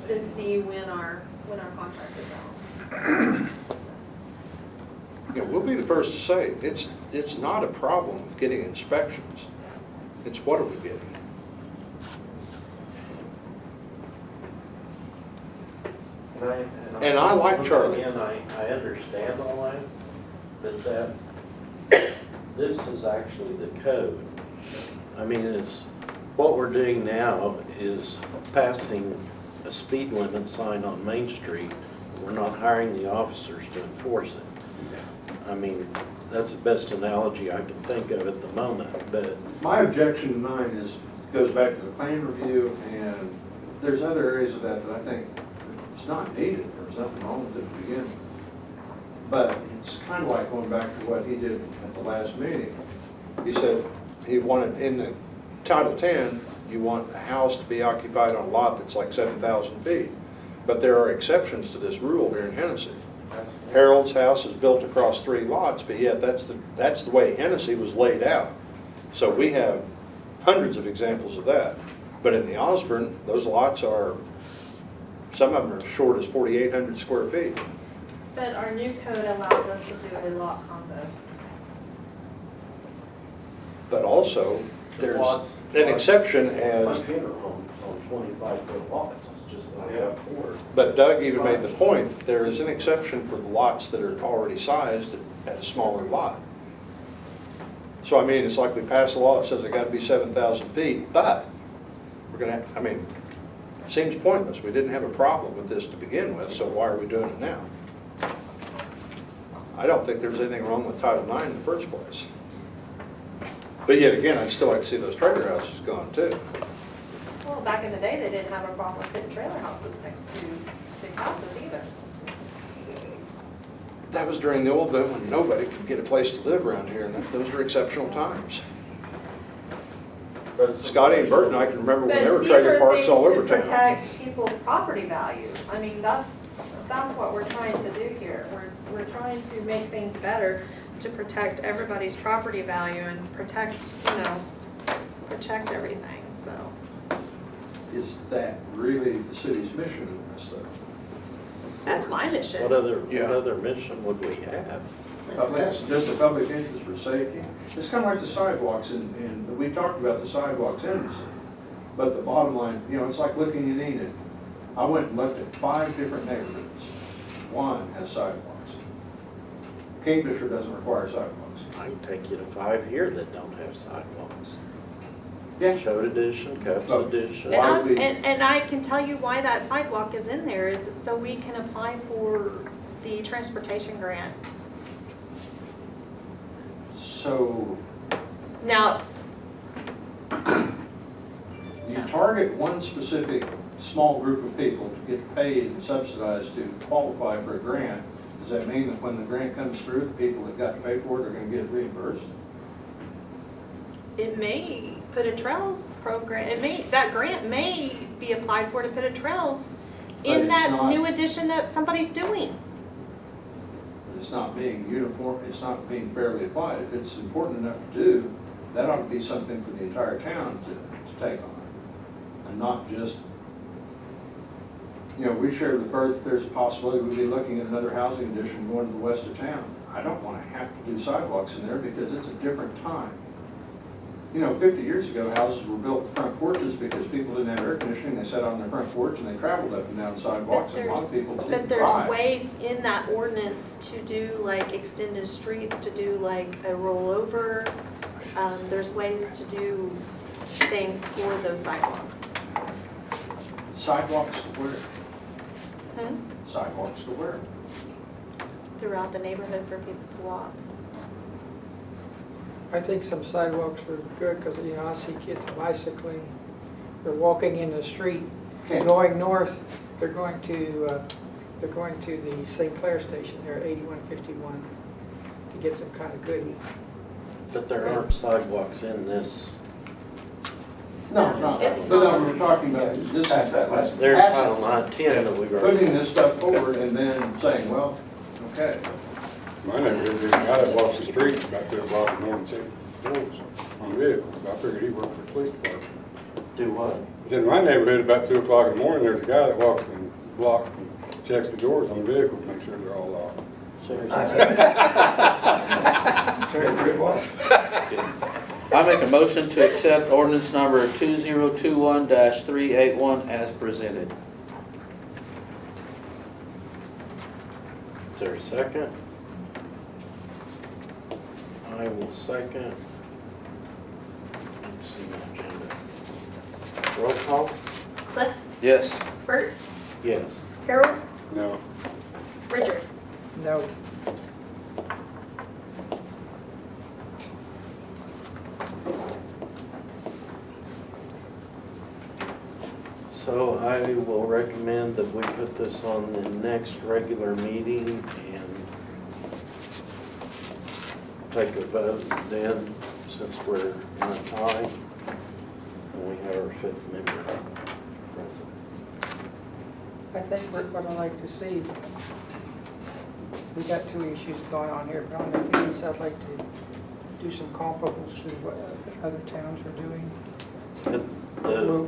and see when our contract is out. Yeah, we'll be the first to say, it's not a problem with getting inspections. It's what are we getting? And I like once Charlie. Again, I understand all that, but this is actually the code. I mean, what we're doing now is passing a speed limit sign on Main Street. We're not hiring the officers to enforce it. I mean, that's the best analogy I can think of at the moment, but My objection to 9 goes back to the plan review, and there's other areas of that I think it's not needed. There's nothing wrong with it to begin with. But it's kind of like going back to what he did at the last meeting. He said he wanted, in the Title 10, you want a house to be occupied on a lot that's like 7,000 feet. But there are exceptions to this rule here in Hennessey. Harold's house is built across 3 lots, but yet that's the way Hennessey was laid out. So we have hundreds of examples of that. But in the Osborne, those lots are, some of them are as short as 4,800 square feet. But our new code allows us to do a lot combo. But also, there's lots- an exception my as, funeral home's on 25-foot lots, it's just that I have 4. but Doug even made the point, there is an exception for the lots that are already sized at a smaller lot. So I mean, it's like we passed a law that says it got to be 7,000 feet, but we're going to have, I mean, it seems pointless. We didn't have a problem with this to begin with, so why are we doing it now? I don't think there's anything wrong with Title IX in the first place. But yet again, I'd still like to see those trailer houses gone too. Well, back in the day, they didn't have a problem with putting trailer houses next to big houses either. That was during the old boom when nobody could get a place to live around here, and those were exceptional times. Scotty and Bert and I can remember when there were trailer parks all over But these are town. things to protect people's property value. I mean, that's what we're trying to do here. We're trying to make things better to protect everybody's property value and protect everything, so. Is that really the city's mission in this though? That's my mission. What other mission would we have? That's just a public interest for safety. It's kind of like the sidewalks, and we talked about the sidewalks in the city. But the bottom line, it's like looking in Enid. I went and looked at 5 different neighborhoods. One has sidewalks. Kingfisher doesn't require sidewalks. I can take you to 5 here that don't have sidewalks. Yeah. Choate Edition, Cups Oh. Edition. Why would we- And I can tell you why that sidewalk is in there, is so we can apply for the transportation grant. So Now, you target one specific small group of people to get paid and subsidized to qualify for a grant, does that mean that when the grant comes through, the people that got to pay for it are going to get reimbursed? It may put a trails program, that grant may be applied for to put a trails But in it's that not- new addition that somebody's doing. It's not being uniform, it's not being fairly applied. If it's important enough to do, that ought to be something for the entire town to take on. And not just, you know, we share the birth, there's a possibility we'd be looking at another housing addition going to the west of town. I don't want to have to do sidewalks in there because it's a different time. You know, 50 years ago, houses were built with front porches because people didn't have air conditioning. They sat on their front porch and they traveled up and down sidewalks. And a lot of people But didn't there's drive. ways in that ordinance to do like extended streets, to do like a rollover. There's ways to do things for those sidewalks. Sidewalks to where? Hmm? Sidewalks to where? Throughout the neighborhood for people to walk. I think some sidewalks are good because, you know, I see kids bicycling, they're walking in the street, Okay. going north, they're going to the St. Clair station there at 8151 to get some kind of goodie. But there aren't sidewalks in this. No, no, It's but no, not. we're talking about this. Pass that last. There's Pass Title it. 9, 10 that we've already. Putting this stuff forward and then saying, well, okay. My neighborhood, there's a guy that walks the street about 2 o'clock in the morning, checking doors on vehicles. I figured he worked for the police department. Do what? He said, in my neighborhood, about 2 o'clock in the morning, there's a guy that walks the block and checks the doors on vehicles, to make sure they're all locked. Seriously? Turn it was. I make a motion to accept ordinance number 2021-381 as presented. Is there a second? I will second. Let's see my agenda. Roll call? Cliff, Yes. Bert, Yes. Harold, No. Richard. No, So I will recommend that we put this on the next regular meeting and take a vote then, since we're in a tie, and we have our fifth member present. I think what I like to see, we got two issues going on here, but on the fees, I'd like to do some comparables to what other towns are doing.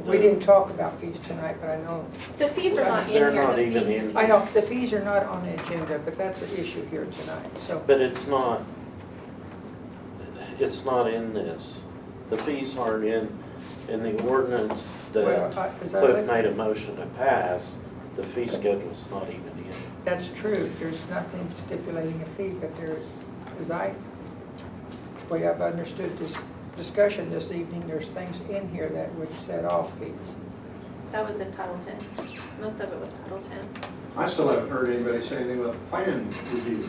We didn't talk about fees tonight, but I know, The fees are not in They're here, not the even fees. in. I know, the fees are not on the agenda, but that's an issue here tonight, so. But it's not in this. The fees aren't in the ordinance Well, that is that Cliff right? made a motion to pass. The fee schedule's not even in. That's true, there's nothing stipulating a fee, but there, as the way I've understood this discussion this evening, there's things in here that would set off fees. That was in Title 10. Most of it was Title 10. I still haven't heard anybody say anything about the plan review.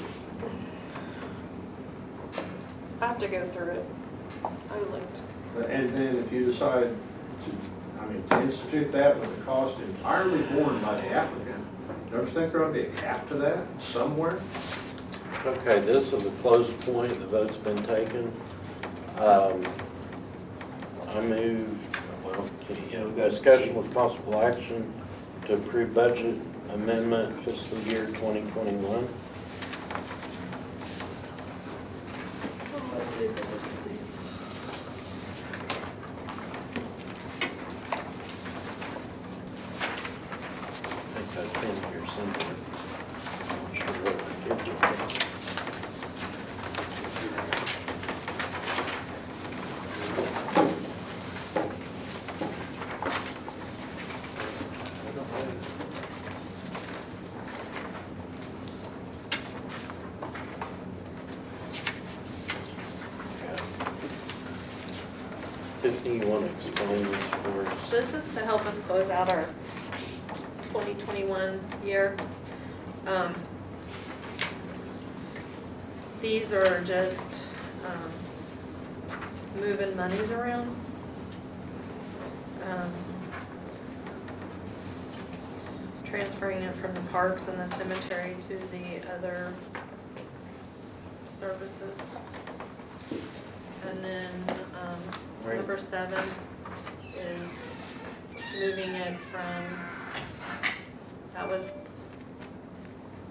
I have to go through it. I looked. And then if you decide to institute that with a cost entirely borne by the applicant, don't you think there ought to be a cap to that somewhere? Okay, this is a closed point. The vote's been taken. I move, discussion with possible action to approve budget amendment fiscal year 2021. I think that's in here somewhere. Not sure what I did with it. Tiffany, you want to explain this for us? This is to help us close out our 2021 year. These are just moving monies around. transferring it from the parks and the cemetery to the other services. And then, Right. number 7 is moving it from, that was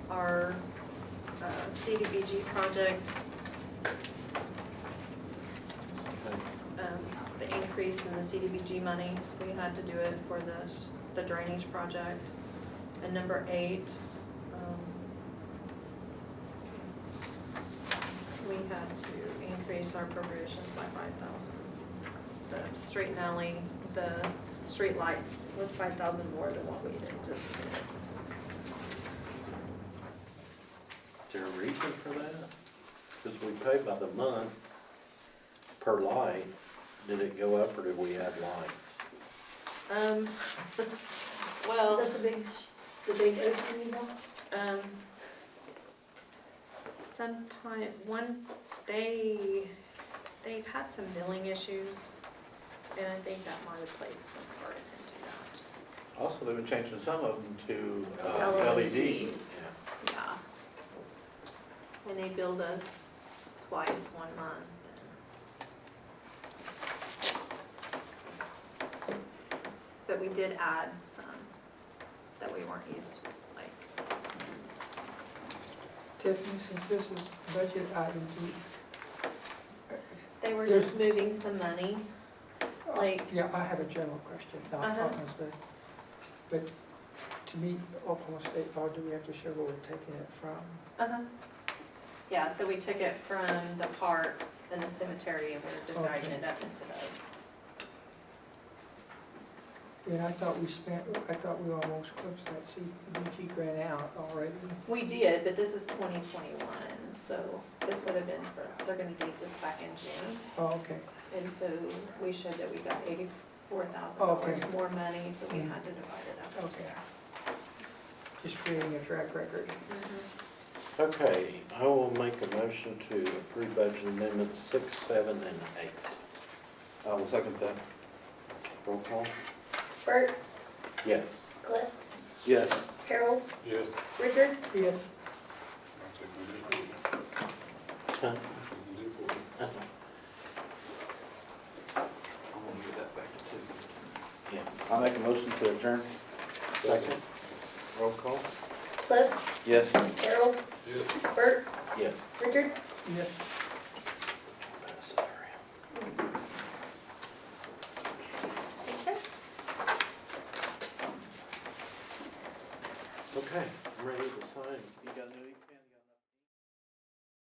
our CDBG project. The increase in the CDBG money, we had to do it for the drainage project. And number 8, we had to increase our appropriations by 5,000. The street and alley, the street lights was 5,000 more than what we had anticipated. Is there a reason for that? Because we pay by the month per light. Did it go up or did we add lights? Well, Is that the big ocean you bought? sometime, they've had some billing issues, and I think that might have played some part into that. Also, they've been changing some of them to LEDs. LEDs. Yeah. And they billed us twice, 1 month. But we did add some that we weren't used to, like, Tiffany, since this is budget items, they were just moving some money, like, yeah, I have a general question, not Uh-huh. Oklahoma State. But to meet Oklahoma State law, do we have to show where we're taking it from? yeah, so we took it from the parks and the cemetery, and we're dividing it up into those. And I thought we almost closed that CDBG grant out already. We did, but this is 2021, so this would have been for, they're gonna date this back in June. Oh, okay. And so we showed that we got $84,000 Okay. more money, so we had to divide it up. Okay. Just creating a track record. Okay, I will make a motion to approve budget amendments 6, 7, and 8. I will second that. Roll call? Bert, Yes. Cliff, Yes. Harold, Yes. Richard, Yes. Huh? I'm gonna give that back to Tiffany. Yeah. I make a motion to adjourn. Second? Roll call? Cliff, Yes. Harold, Yes. Bert, Yes. Richard. Yes.